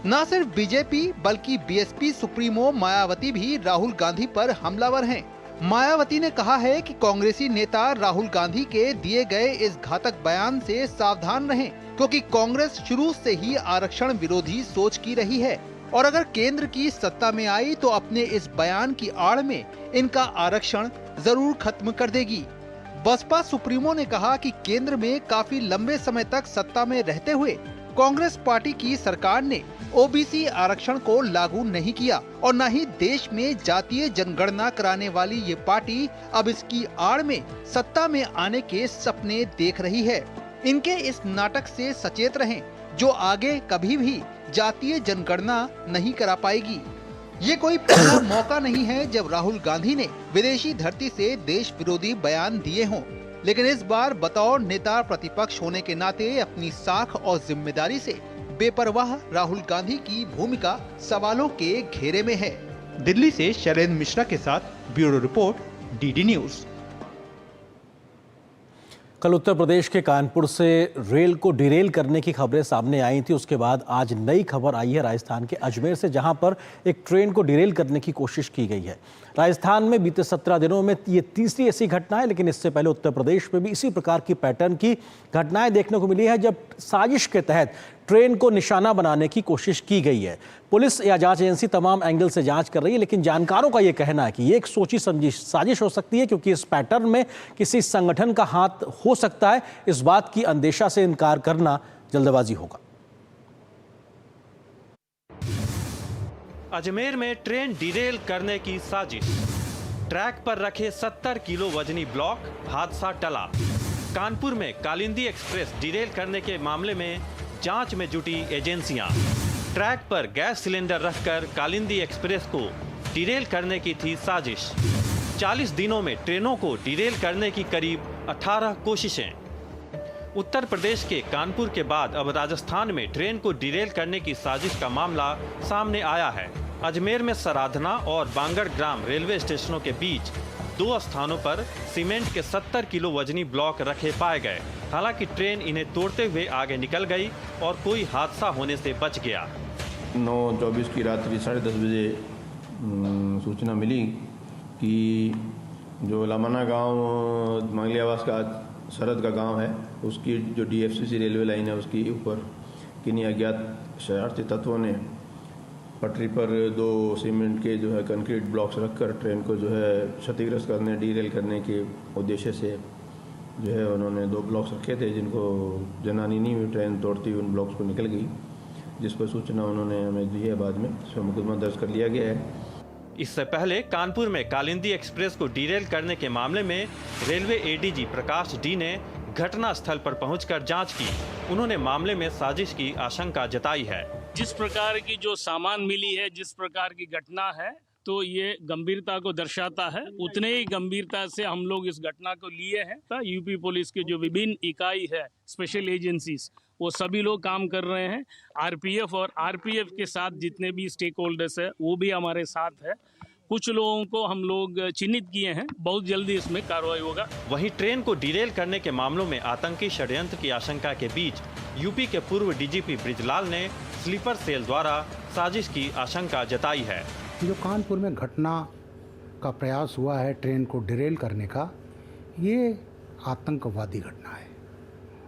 न सिर्फ BJP बल्कि BSP supremo Mayawati भी राहुल गांधी पर हमलावर हैं। मायावती ने कहा है कि कांग्रेसी नेता राहुल गांधी के दिए गए इस घातक बयान से सावधान रहें, क्योंकि कांग्रेस शुरू से ही आरक्षण विरोधी सोच की रही है। और अगर केंद्र की सत्ता में आई तो अपने इस बयान की आड़ में इनका आरक्षण जरूर खत्म कर देगी। बसपा सुप्रीमो ने कहा कि केंद्र में काफी लंबे समय तक सत्ता में रहते हुए कांग्रेस पार्टी की सरकार ने ओबीसी आरक्षण को लागू नहीं किया और न ही देश में जातीय जनगणना कराने वाली ये पार्टी अब इसकी आड़ में सत्ता में आने के सपने देख रही है। इनके इस नाटक से सचेत रहें, जो आगे कभी भी जातीय जनगणना नहीं करा पाएगी। ये कोई पहला मौका नहीं है जब राहुल गांधी ने विदेशी धरती से देश विरोधी बयान दिए हों, लेकिन इस बार बतौर नेता प्रतिपक्ष होने के नाते अपनी साख और जिम्मेदारी से बेपरवाह राहुल गांधी की भूमिका सवालों के घेरे में है। दिल्ली से शैलेंद्र मिश्रा के साथ ब्यूरो रिपोर्ट, डीडी न्यूज। कल उत्तर प्रदेश के कानपुर से रेल को डिरेल करने की खबरें सामने आई थी। उसके बाद आज नई खबर आई है राजस्थान के अजमेर से, जहां पर एक ट्रेन को डिरेल करने की कोशिश की गई है। राजस्थान में बीते 17 दिनों में ये तीसरी ऐसी घटना है, लेकिन इससे पहले उत्तर प्रदेश में भी इसी प्रकार की पैटर्न की घटनाएं देखने को मिली है, जब साजिश के तहत ट्रेन को निशाना बनाने की कोशिश की गई है। पुलिस या जांच एजेंसी तमाम एंगल से जांच कर रही है, लेकिन जानकारों का ये कहना है कि ये एक सोची समझी साजिश हो सकती है, क्योंकि इस पैटर्न में किसी संगठन का हाथ हो सकता है। इस बात की अंदेशा से इनकार करना जल्दबाजी होगा। अजमेर में ट्रेन डिरेल करने की साजिश, ट्रैक पर रखे 70 किलो वजनी ब्लॉक, हादसा टला। कानपुर में कालिंदी एक्सप्रेस डिरेल करने के मामले में जांच में जुटी एजेंसियां। ट्रैक पर गैस सिलेंडर रखकर कालिंदी एक्सप्रेस को डिरेल करने की थी साजिश। 40 दिनों में ट्रेनों को डिरेल करने की करीब 18 कोशिशें। उत्तर प्रदेश के कानपुर के बाद अब राजस्थान में ट्रेन को डिरेल करने की साजिश का मामला सामने आया है। अजमेर में सराधना और बांगड़ ग्राम रेलवे स्टेशनों के बीच 2 स्थानों पर सीमेंट के 70 किलो वजनी ब्लॉक रखे पाए गए। हालांकि ट्रेन इन्हें तोड़ते हुए आगे निकल गई और कोई हादसा होने से बच गया। 9/24 की रात्रि 10:30 बजे सूचना मिली कि जो लामाना गांव मंगलियावास का सरहद का गांव है, उसकी जो डीएफसीसी रेलवे लाइन है उसकी ऊपर किन्हीं अज्ञात शरारती तत्वों ने पटरी पर 2 सीमेंट के जो है कंक्रीट ब्लॉक्स रखकर ट्रेन को जो है क्षतिग्रस्त करने, डीरेल करने के उद्देश्य से जो है उन्होंने 2 ब्लॉक्स रखे थे, जिनको जनानी नहीं हुई, ट्रेन तोड़ती हुई उन ब्लॉक्स को निकल गई, जिस पर सूचना उन्होंने हमें दी है। बाद में इस पर मुकदमा दर्ज कर लिया गया है। इससे पहले कानपुर में कालिंदी एक्सप्रेस को डिरेल करने के मामले में रेलवे एडीजी प्रकाश डी ने घटना स्थल पर पहुंचकर जांच की। उन्होंने मामले में साजिश की आशंका जताई है। जिस प्रकार की जो सामान मिली है, जिस प्रकार की घटना है, तो ये गंभीरता को दर्शाता है। उतने ही गंभीरता से हम लोग इस घटना को लिए हैं। यूपी पुलिस की जो विभिन्न इकाई है, स्पेशल एजेंसीज, वो सभी लोग काम कर रहे हैं। आरपीएफ और आरपीएफ के साथ जितने भी स्टेक होल्डर्स है वो भी हमारे साथ है। कुछ लोगों को हम लोग चिन्हित किए हैं, बहुत जल्दी इसमें कार्रवाई होगा। वहीं ट्रेन को डिरेल करने के मामलों में आतंकी षड्यंत्र की आशंका के बीच यूपी के पूर्व डीजीपी ब्रिजलाल ने स्लीपर सेल द्वारा साजिश की आशंका जताई है। जो कानपुर में घटना का प्रयास हुआ है ट्रेन को डिरेल करने का, ये आतंकवादी घटना है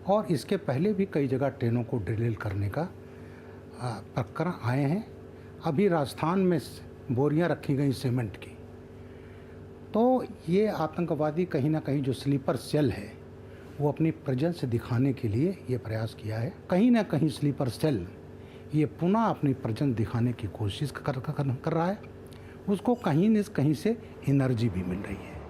और इसके पहले भी कई जगह ट्रेनों को डिरेल करने का प्रकरण आए हैं। अभी राजस्थान में बोरियां रखी गई सीमेंट की, तो ये आतंकवादी कहीं ना कहीं जो स्लीपर सेल है वो अपनी प्रेजेंस दिखाने के लिए ये प्रयास किया है। कहीं ना कहीं स्लीपर सेल ये पुनः अपनी प्रेजेंस दिखाने की कोशिश कर रहा है। उसको कहीं न कहीं से एनर्जी भी मिल रही है।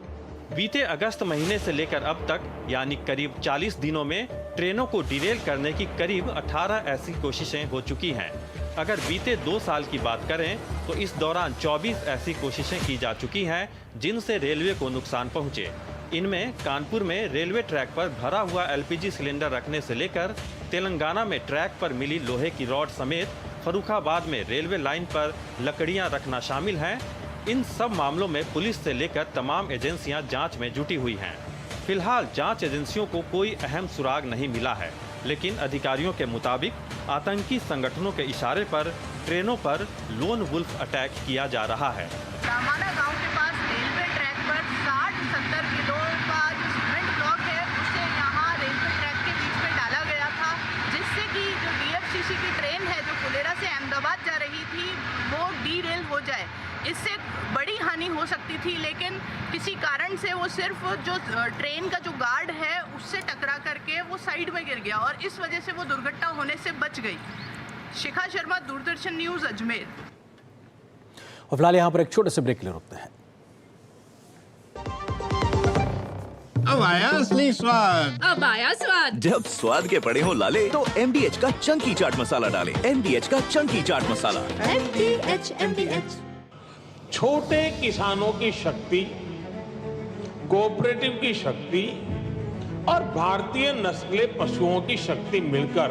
बीते अगस्त महीने से लेकर अब तक यानी करीब 40 दिनों में ट्रेनों को डिरेल करने की करीब 18 ऐसी कोशिशें हो चुकी हैं। अगर बीते 2 साल की बात करें तो इस दौरान 24 ऐसी कोशिशें की जा चुकी हैं, जिनसे रेलवे को नुकसान पहुंचे। इनमें कानपुर में रेलवे ट्रैक पर भरा हुआ एलपीजी सिलेंडर रखने से लेकर तेलंगाना में ट्रैक पर मिली लोहे की रॉड समेत फर्रुखाबाद में रेलवे लाइन पर लकड़ियां रखना शामिल हैं। इन सब मामलों में पुलिस से लेकर तमाम एजेंसियां जांच में जुटी हुई हैं। फिलहाल जांच एजेंसियों को कोई अहम सुराग नहीं मिला है, लेकिन अधिकारियों के मुताबिक आतंकी संगठनों के इशारे पर ट्रेनों पर लोन वुल्फ अटैक किया जा रहा है। दामाना गांव के पास रेलवे ट्रैक पर 60-70 किलो का जो सीमेंट ब्लॉक है, उसे यहाँ रेलवे ट्रैक के बीच में डाला गया था, जिससे कि जो डीएफसी आईआरसीटीसी की ट्रेन है जो फुलेरा से अहमदाबाद जा रही थी वो डीरेल हो जाए, इससे बड़ी हानि हो सकती थी, लेकिन किसी कारण से वो सिर्फ जो ट्रेन का जो गार्ड है उससे टकरा करके वो साइड में गिर गया और इस वजह से वो दुर्घटना होने से बच गई। शिखा शर्मा, दूरदर्शन न्यूज, अजमेर। और फिलहाल यहाँ पर एक छोटे से ब्रेक के लिए रुकते हैं। अब आया असली स्वाद। अब आया स्वाद। जब स्वाद के पड़े हो लाले तो MDH का चंकी चाट मसाला डालें। MDH का चंकी चाट मसाला। MDH। छोटे किसानों की शक्ति, कोऑपरेटिव की शक्ति और भारतीय नस्ले पशुओं की शक्ति मिलकर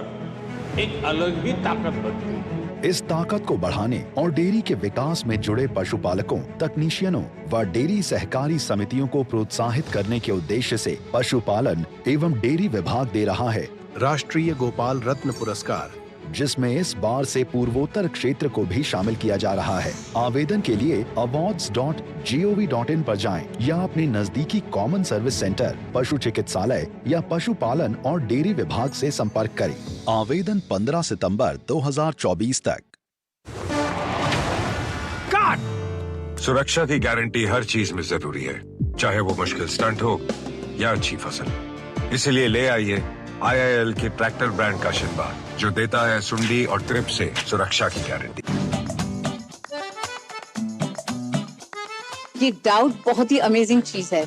एक अलग ही ताकत बनती है। इस ताकत को बढ़ाने और डेयरी के विकास में जुड़े पशुपालकों, तकनीशियनों व डेयरी सहकारी समितियों को प्रोत्साहित करने के उद्देश्य से पशुपालन एवं डेयरी विभाग दे रहा है राष्ट्रीय गोपाल रत्न पुरस्कार, जिसमें इस बार से पूर्वोत्तर क्षेत्र को भी शामिल किया जा रहा है। आवेदन के लिए awards.gov.in पर जाएं या अपने नजदीकी कॉमन सर्विस सेंटर, पशु चिकित्सालय या पशुपालन और डेयरी विभाग से संपर्क करें। आवेदन 15 सितंबर 2024 तक। सुरक्षा की गारंटी हर चीज में जरूरी है, चाहे वो मुश्किल स्टंट हो या अच्छी फसल। इसलिए ले आइए IIL के ट्रैक्टर ब्रांड का शिनबा, जो देता है सुंडी और ट्रिप से सुरक्षा की गारंटी। ये डाउट बहुत ही अमेजिंग चीज है,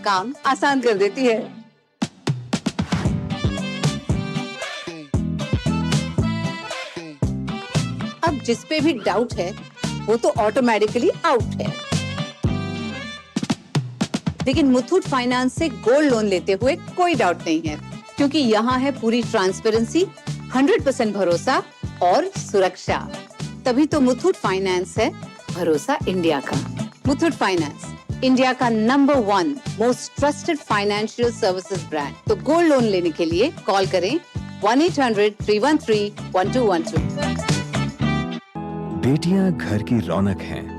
काम आसान कर देती है। अब जिस पे भी डाउट है वो तो ऑटोमेटिकली आउट है। लेकिन मुथूट फाइनेंस से गोल्ड लोन लेते हुए कोई डाउट नहीं है, क्योंकि यहाँ है पूरी ट्रांसपेरेंसी, 100% भरोसा और सुरक्षा। तभी तो मुथूट फाइनेंस है भरोसा इंडिया का। मुथूट फाइनेंस, इंडिया का number 1 most trusted financial services brand. तो गोल्ड लोन लेने के लिए कॉल करें 1-800-313-1212। बेटियां घर की रौनक हैं।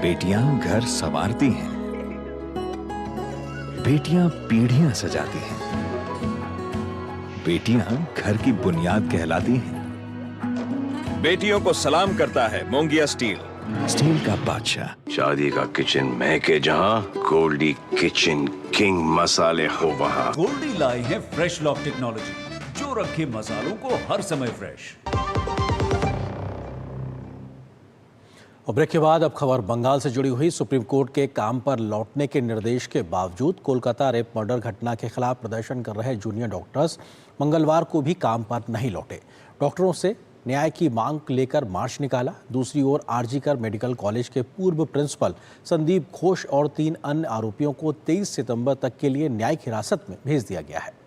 बेटियां घर संवारती हैं। बेटियां पीढ़ियां सजाती हैं। बेटियां घर की बुनियाद कहलाती हैं। बेटियों को सलाम करता है मोंगिया स्टील, स्टील का बादशाह। शादी का किचन महके जहां, गोल्डी किचन किंग मसाले हो वहां। गोल्डी लाई है फ्रेश लॉक टेक्नोलॉजी, जो रखे मसालों को हर समय फ्रेश। और ब्रेक के बाद अब खबर बंगाल से जुड़ी हुई। सुप्रीम कोर्ट के काम पर लौटने के निर्देश के बावजूद कोलकाता रेप मर्डर घटना के खिलाफ प्रदर्शन कर रहे जूनियर डॉक्टर्स मंगलवार को भी काम पर नहीं लौटे। डॉक्टरों से न्याय की मांग लेकर मार्च निकाला। दूसरी ओर आरजीकर मेडिकल कॉलेज के पूर्व प्रिंसिपल संदीप घोष और 3 अन्य आरोपियों को 23 सितंबर तक के लिए न्यायिक हिरासत में भेज दिया गया है।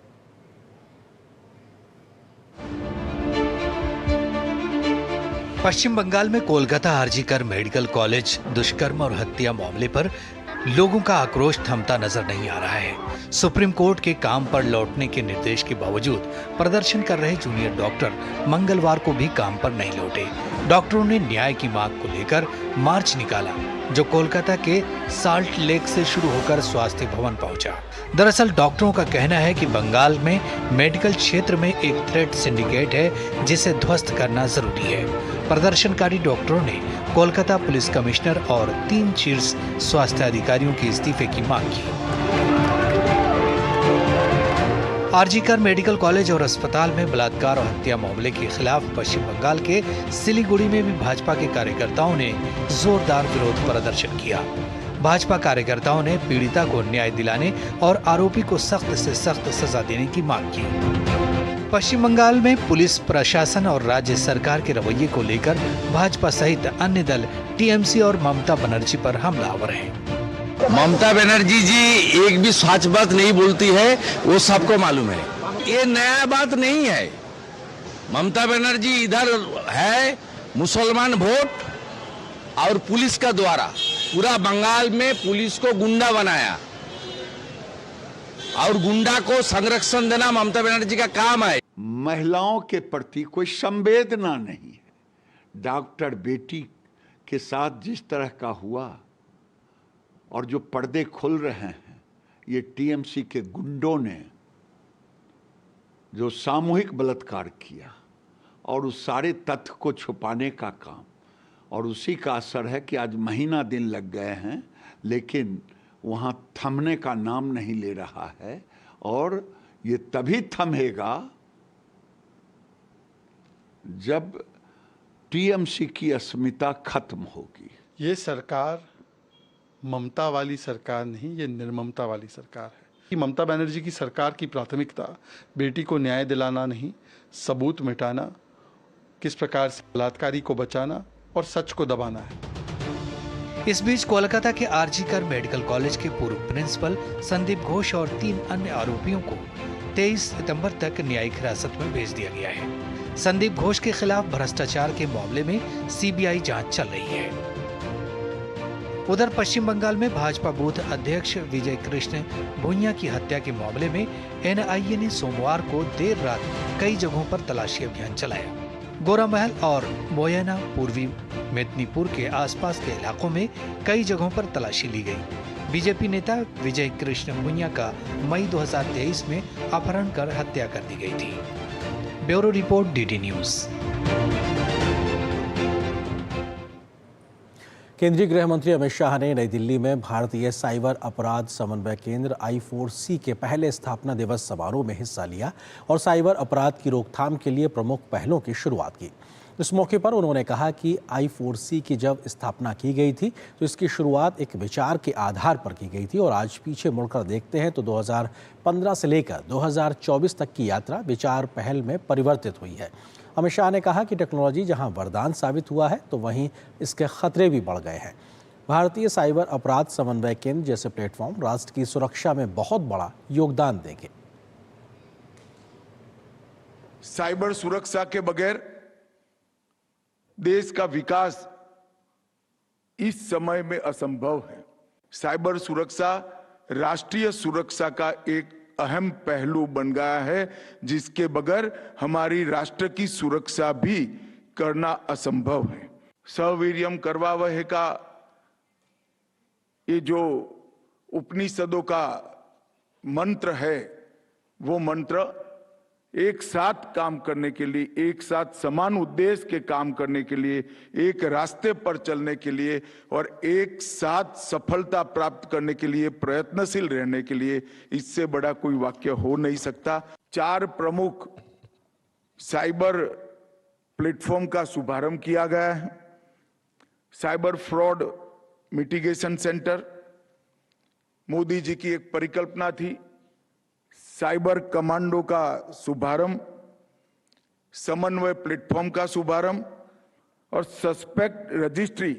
पश्चिम बंगाल में कोलकाता आरजीकर मेडिकल कॉलेज दुष्कर्म और हत्या मामले पर लोगों का आक्रोश थमता नजर नहीं आ रहा है। सुप्रीम कोर्ट के काम पर लौटने के निर्देश के बावजूद प्रदर्शन कर रहे जूनियर डॉक्टर मंगलवार को भी काम पर नहीं लौटे। डॉक्टरों ने न्याय की मांग को लेकर मार्च निकाला, जो कोलकाता के साल्ट लेक से शुरू होकर स्वास्थ्य भवन पहुंचा। दरअसल डॉक्टरों का कहना है कि बंगाल में मेडिकल क्षेत्र में एक थ्रेट सिंडिकेट है, जिसे ध्वस्त करना जरूरी है। प्रदर्शनकारी डॉक्टरों ने कोलकाता पुलिस कमिश्नर और 3 शीर्ष स्वास्थ्य अधिकारियों के इस्तीफे की मांग की। आरजीकर मेडिकल कॉलेज और अस्पताल में बलात्कार और हत्या मामले के खिलाफ पश्चिम बंगाल के सिलीगुड़ी में भी भाजपा के कार्यकर्ताओं ने जोरदार विरोध प्रदर्शन किया। भाजपा कार्यकर्ताओं ने पीड़िता को न्याय दिलाने और आरोपी को सख्त से सख्त सजा देने की मांग की। पश्चिम बंगाल में पुलिस प्रशासन और राज्य सरकार के रवैये को लेकर भाजपा सहित अन्य दल टीएमसी और ममता बनर्जी पर हमलावर हैं। ममता बनर्जी जी एक भी सच बात नहीं बोलती है, वो सबको मालूम है। ये नया बात नहीं है। ममता बनर्जी इधर है मुसलमान वोट और पुलिस का द्वारा पूरा बंगाल में पुलिस को गुंडा बनाया और गुंडा को संरक्षण देना ममता बनर्जी का काम है। महिलाओं के प्रति कोई संवेदना नहीं है। डॉक्टर बेटी के साथ जिस तरह का हुआ और जो पर्दे खुल रहे हैं, ये टीएमसी के गुंडों ने जो सामूहिक बलात्कार किया और उस सारे तथ्य को छुपाने का काम, और उसी का असर है कि आज महीना दिन लग गए हैं लेकिन वहाँ थमने का नाम नहीं ले रहा है। और ये तभी थमेगा जब टीएमसी की अस्मिता खत्म होगी। ये सरकार ममता वाली सरकार नहीं, ये निर्ममता वाली सरकार है। कि ममता बनर्जी की सरकार की प्राथमिकता बेटी को न्याय दिलाना नहीं, सबूत मिटाना, किस प्रकार से बलात्कारी को बचाना और सच को दबाना है। इस बीच कोलकाता के आरजीकर मेडिकल कॉलेज के पूर्व प्रिंसिपल संदीप घोष और 3 अन्य आरोपियों को 23 सितंबर तक न्यायिक हिरासत में भेज दिया गया है। संदीप घोष के खिलाफ भ्रष्टाचार के मामले में सीबीआई जांच चल रही है। उधर पश्चिम बंगाल में भाजपा बूथ अध्यक्ष विजय कृष्ण भुइयां की हत्या के मामले में एनआईए ने सोमवार को देर रात कई जगहों पर तलाशी अभियान चलाया। गोरामहल और मोयना पूर्वी मेदिनीपुर के आसपास के इलाकों में कई जगहों पर तलाशी ली गई। बीजेपी नेता विजय कृष्ण भुइयां का मई 2023 में अपहरण कर हत्या कर दी गई थी। Bureau report, DD news. केंद्रीय गृह मंत्री अमित शाह ने नई दिल्ली में भारतीय साइबर अपराध समन्वय केंद्र I4C के पहले स्थापना दिवस समारोह में हिस्सा लिया और साइबर अपराध की रोकथाम के लिए प्रमुख पहलों की शुरुआत की। इस मौके पर उन्होंने कहा कि I4C की जब स्थापना की गई थी तो इसकी शुरुआत एक विचार के आधार पर की गई थी और आज पीछे मुड़कर देखते हैं तो 2015 से लेकर 2024 तक की यात्रा विचार पहल में परिवर्तित हुई है। अमित शाह ने कहा कि टेक्नोलॉजी जहां वरदान साबित हुआ है तो वहीं इसके खतरे भी बढ़ गए हैं। भारतीय साइबर अपराध समन्वय केंद्र जैसे प्लेटफॉर्म राष्ट्र की सुरक्षा में बहुत बड़ा योगदान देंगे। साइबर सुरक्षा के बगैर देश का विकास इस समय में असंभव है। साइबर सुरक्षा राष्ट्रीय सुरक्षा का एक अहम पहलू बन गया है जिसके बगैर हमारी राष्ट्र की सुरक्षा भी करना असंभव है। सवीर्यम करवावहे का ये जो उपनिषदों का मंत्र है, वो मंत्र एक साथ काम करने के लिए, एक साथ समान उद्देश्य के काम करने के लिए, एक रास्ते पर चलने के लिए और एक साथ सफलता प्राप्त करने के लिए प्रयत्नशील रहने के लिए, इससे बड़ा कोई वाक्य हो नहीं सकता। 4 प्रमुख साइबर प्लेटफॉर्म का शुभारंभ किया गया है। Cyber fraud mitigation centre Modi ji की एक परिकल्पना थी। साइबर कमांडो का शुभारंभ, समन्वय प्लेटफॉर्म का शुभारंभ और सस्पेक्ट रजिस्ट्री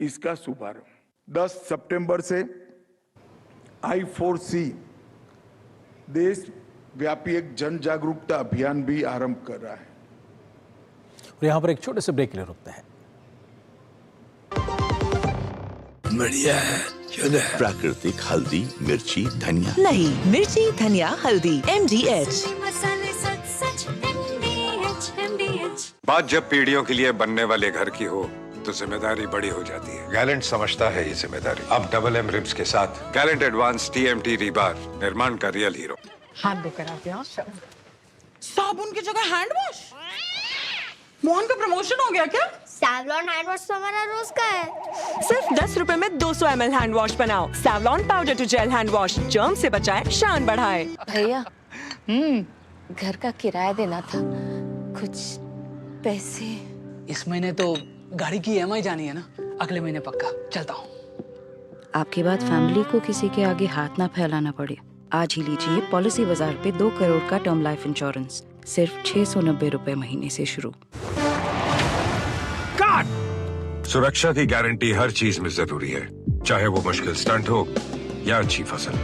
इसका शुभारंभ। 10 सितंबर से I4C देश व्यापी एक जन जागरूकता अभियान भी आरंभ कर रहा है। और यहाँ पर एक छोटे से ब्रेक के लिए रुकते हैं। बढ़िया है, प्राकृतिक हल्दी, मिर्ची, धनिया। नहीं, मिर्ची, धनिया, हल्दी, MDH। बात जब पीढ़ियों के लिए बनने वाले घर की हो तो जिम्मेदारी बड़ी हो जाती है। गैलेंट समझता है ये जिम्मेदारी। अब डबल M रिब्स के साथ गैलेंट एडवांस TMT रीबार, निर्माण का रियल हीरो। हाथ धोकर आते हैं। साबुन की जगह हैंड वॉश। मोहन का प्रमोशन हो गया क्या? सैवलॉन हैंड वॉश तो हमारा रोज का है। सिर्फ 10 रुपए में 200 ml हैंड वॉश बनाओ। Savlon powder to gel hand wash, germ से बचाए, शान बढ़ाए। भैया, घर का किराया देना था, कुछ पैसे। इस महीने तो गाड़ी की EMI जानी है ना, अगले महीने पक्का। चलता हूँ। आपके बाद फैमिली को किसी के आगे हाथ ना फैलाना पड़े। आज ही लीजिए पॉलिसी बाजार पे 2 करोड़ का टर्म लाइफ इंश्योरेंस, सिर्फ 690 रुपए महीने से शुरू। सुरक्षा की गारंटी हर चीज में जरूरी है, चाहे वो मुश्किल स्टंट हो या अच्छी फसल।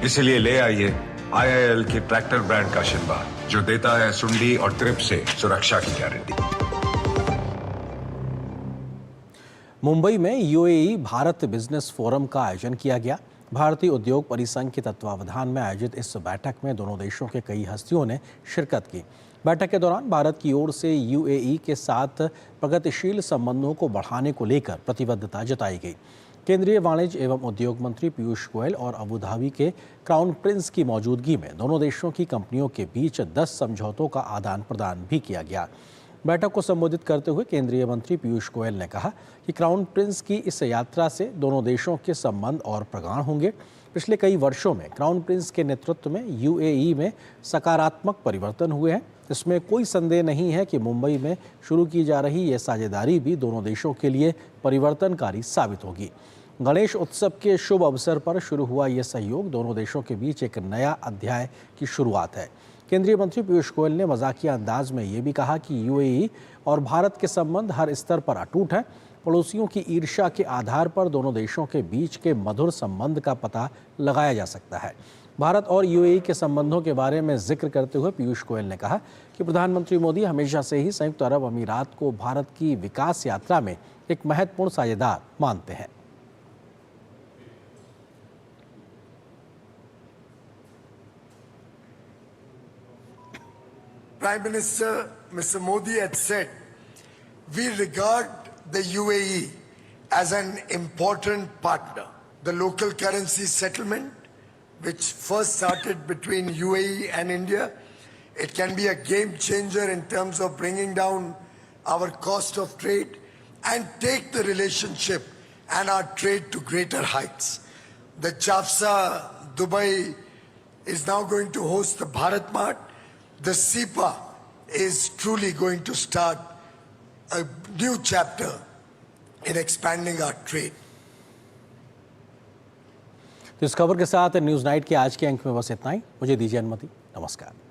इसलिए ले आइए IIL के ट्रैक्टर ब्रांड का शिनबा, जो देता है सुंडी और ट्रिप से सुरक्षा की गारंटी। मुंबई में UAE भारत बिजनेस फोरम का आयोजन किया गया। भारतीय उद्योग परिसंघ के तत्वावधान में आयोजित इस बैठक में दोनों देशों के कई हस्तियों ने शिरकत की। बैठक के दौरान भारत की ओर से UAE के साथ प्रगतिशील संबंधों को बढ़ाने को लेकर प्रतिबद्धता जताई गई। केंद्रीय वाणिज्य एवं उद्योग मंत्री पीयूष गोयल और अबू धाबी के क्राउन प्रिंस की मौजूदगी में दोनों देशों की कंपनियों के बीच 10 समझौतों का आदान प्रदान भी किया गया। बैठक को संबोधित करते हुए केंद्रीय मंत्री पीयूष गोयल ने कहा कि क्राउन प्रिंस की इस यात्रा से दोनों देशों के संबंध और प्रगाढ़ होंगे। पिछले कई वर्षों में क्राउन प्रिंस के नेतृत्व में यूएई में सकारात्मक परिवर्तन हुए हैं। इसमें कोई संदेह नहीं है कि मुंबई में शुरू की जा रही ये साझेदारी भी दोनों देशों के लिए परिवर्तनकारी साबित होगी। गणेश उत्सव के शुभ अवसर पर शुरू हुआ ये सहयोग दोनों देशों के बीच एक नया अध्याय की शुरुआत है। केंद्रीय मंत्री पीयूष गोयल ने मजाकिया अंदाज में ये भी कहा कि यूएई और भारत के संबंध हर स्तर पर अटूट हैं। पड़ोसियों की ईर्ष्या के आधार पर दोनों देशों के बीच के मधुर संबंध का पता लगाया जा सकता है। भारत और यूएई के संबंधों के बारे में जिक्र करते हुए पीयूष गोयल ने कहा कि प्रधानमंत्री मोदी हमेशा से ही संयुक्त अरब अमीरात को भारत की विकास यात्रा में एक महत्वपूर्ण साझेदार मानते हैं। Prime Minister Mr. Modi had said, we regard the UAE as an important partner. The local currency settlement, which first started between UAE and India, it can be a game changer in terms of bringing down our cost of trade and take the relationship and our trade to greater heights. The Jafsa Dubai is now going to host the Bharat Mart. The SIPA is truly going to start a new chapter in expanding our trade. तो इस खबर के साथ news night के आज के अंक में बस इतना ही। मुझे दीजिए अनुमति। नमस्कार।